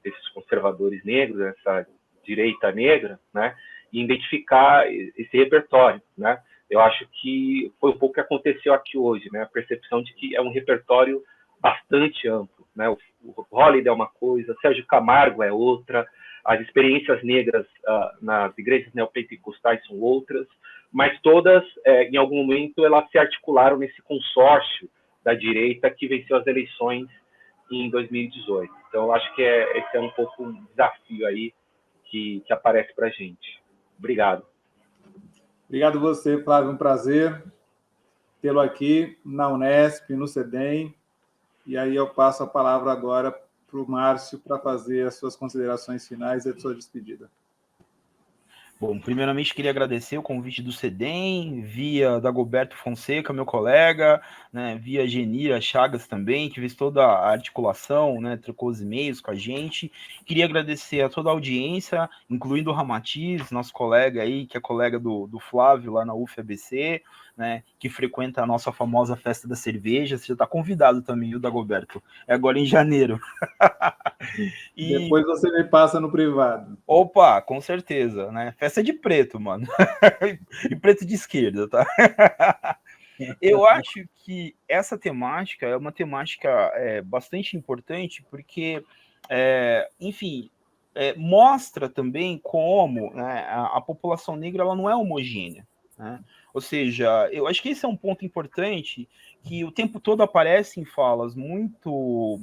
desses conservadores negros, essa direita negra, né, e identificar esse repertório, né. Eu acho que foi um pouco o que aconteceu aqui hoje, né, a percepção de que é um repertório bastante amplo, né, o Holliday é uma coisa, Sérgio Camargo é outra, as experiências negras nas igrejas neopentecostais são outras, mas todas, em algum momento, elas se articularam nesse consórcio da direita que venceu as eleições em 2018. Então, eu acho que esse é um pouco um desafio aí que aparece para a gente. Obrigado. Obrigado você, Flávio. Um prazer tê-lo aqui na Unesp, no CEDEM. E aí eu passo a palavra agora para o Márcio para fazer as suas considerações finais e a sua despedida. Bom, primeiramente queria agradecer o convite do CEDEM, via Dagoberto Fonseca, meu colega, né, via Genira Chagas também, que fez toda a articulação, né, trocou os e-mails com a gente. Queria agradecer a toda a audiência, incluindo o Ramatiz, nosso colega aí, que é colega do Flávio lá na UFABC, né, que frequenta a nossa famosa festa da cerveja. Você já está convidado também, viu, Dagoberto? É agora em janeiro. E depois você me passa no privado. Opa, com certeza, né? Festa de preto, mano. E preto de esquerda, tá? Eu acho que essa temática é uma temática bastante importante, porque, enfim, mostra também como, né, a população negra ela não é homogênea, né? Ou seja, eu acho que esse é um ponto importante, que o tempo todo aparece em falas muito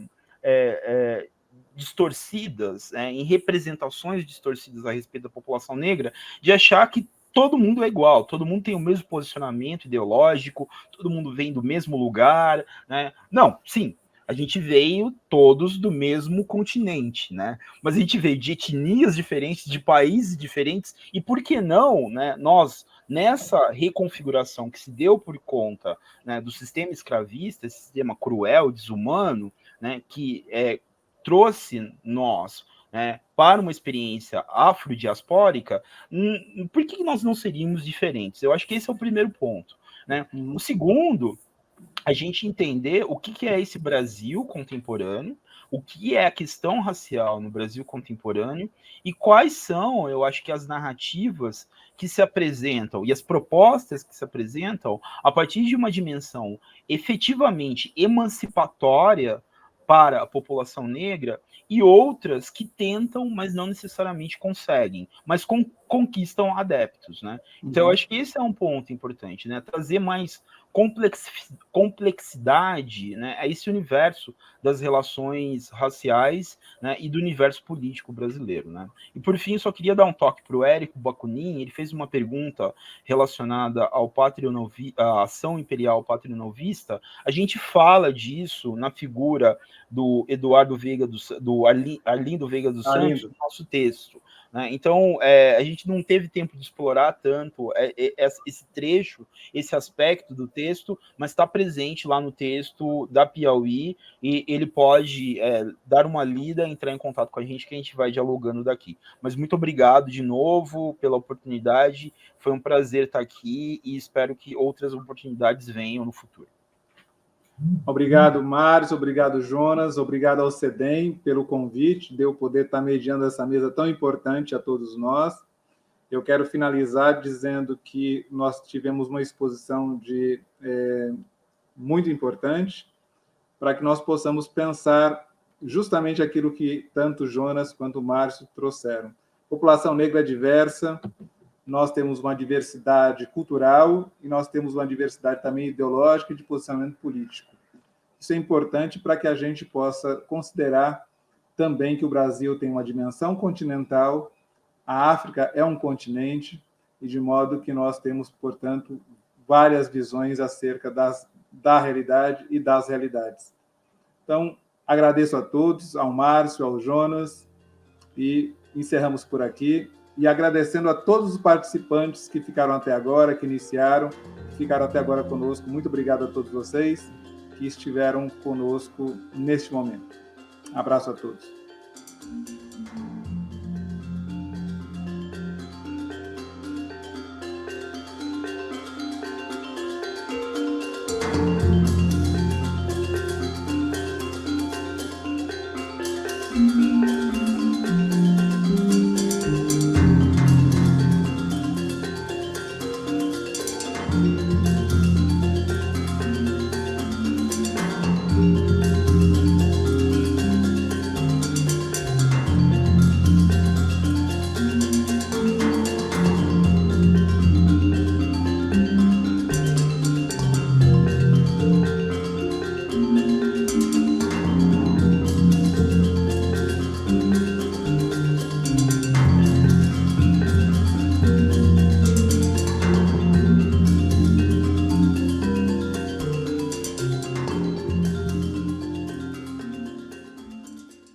distorcidas, em representações distorcidas a respeito da população negra, de achar que todo mundo é igual, todo mundo tem o mesmo posicionamento ideológico, todo mundo vem do mesmo lugar, né? Não, sim, a gente veio todos do mesmo continente, né? Mas a gente veio de etnias diferentes, de países diferentes, e por que não, né, nós, nessa reconfiguração que se deu por conta, né, do sistema escravista, esse sistema cruel, desumano, né, que trouxe nós, né, para uma experiência afrodiaspórica, por que nós não seríamos diferentes? Eu acho que esse é o primeiro ponto, né? O segundo, a gente entender o que é esse Brasil contemporâneo, o que é a questão racial no Brasil contemporâneo e quais são, eu acho que as narrativas que se apresentam e as propostas que se apresentam a partir de uma dimensão efetivamente emancipatória para a população negra e outras que tentam, mas não necessariamente conseguem, mas conquistam adeptos, né? Então, eu acho que esse é um ponto importante, né? Trazer mais complexidade, né, a esse universo das relações raciais, né, e do universo político brasileiro, né? E por fim, só queria dar um toque para o Érico Bakunin. Ele fez uma pergunta relacionada ao à ação imperial patrio-novista. A gente fala disso na figura do Eduardo Veiga, do Arlindo Veiga dos Santos, no nosso texto. Né? Então, a gente não teve tempo de explorar tanto esse trecho, esse aspecto do texto, mas está presente lá no texto da Piauí, e ele pode dar uma lida, entrar em contato com a gente, que a gente vai dialogando daqui. Mas muito obrigado de novo pela oportunidade, foi um prazer estar aqui e espero que outras oportunidades venham no futuro. Obrigado, Márcio, obrigado, Jonas, obrigado ao CEDEM pelo convite, de eu poder estar mediando essa mesa tão importante a todos nós. Eu quero finalizar dizendo que nós tivemos uma exposição muito importante para que nós possamos pensar justamente aquilo que tanto Jonas quanto Márcio trouxeram. População negra é diversa, nós temos uma diversidade cultural e nós temos uma diversidade também ideológica e de posicionamento político. Isso é importante para que a gente possa considerar também que o Brasil tem uma dimensão continental, a África é um continente, e de modo que nós temos, portanto, várias visões acerca da realidade e das realidades. Então, agradeço a todos, ao Márcio, ao Jonas, e encerramos por aqui. E agradecendo a todos os participantes que ficaram até agora, que iniciaram, que ficaram até agora conosco. Muito obrigado a todos vocês que estiveram conosco neste momento. Abraço a todos.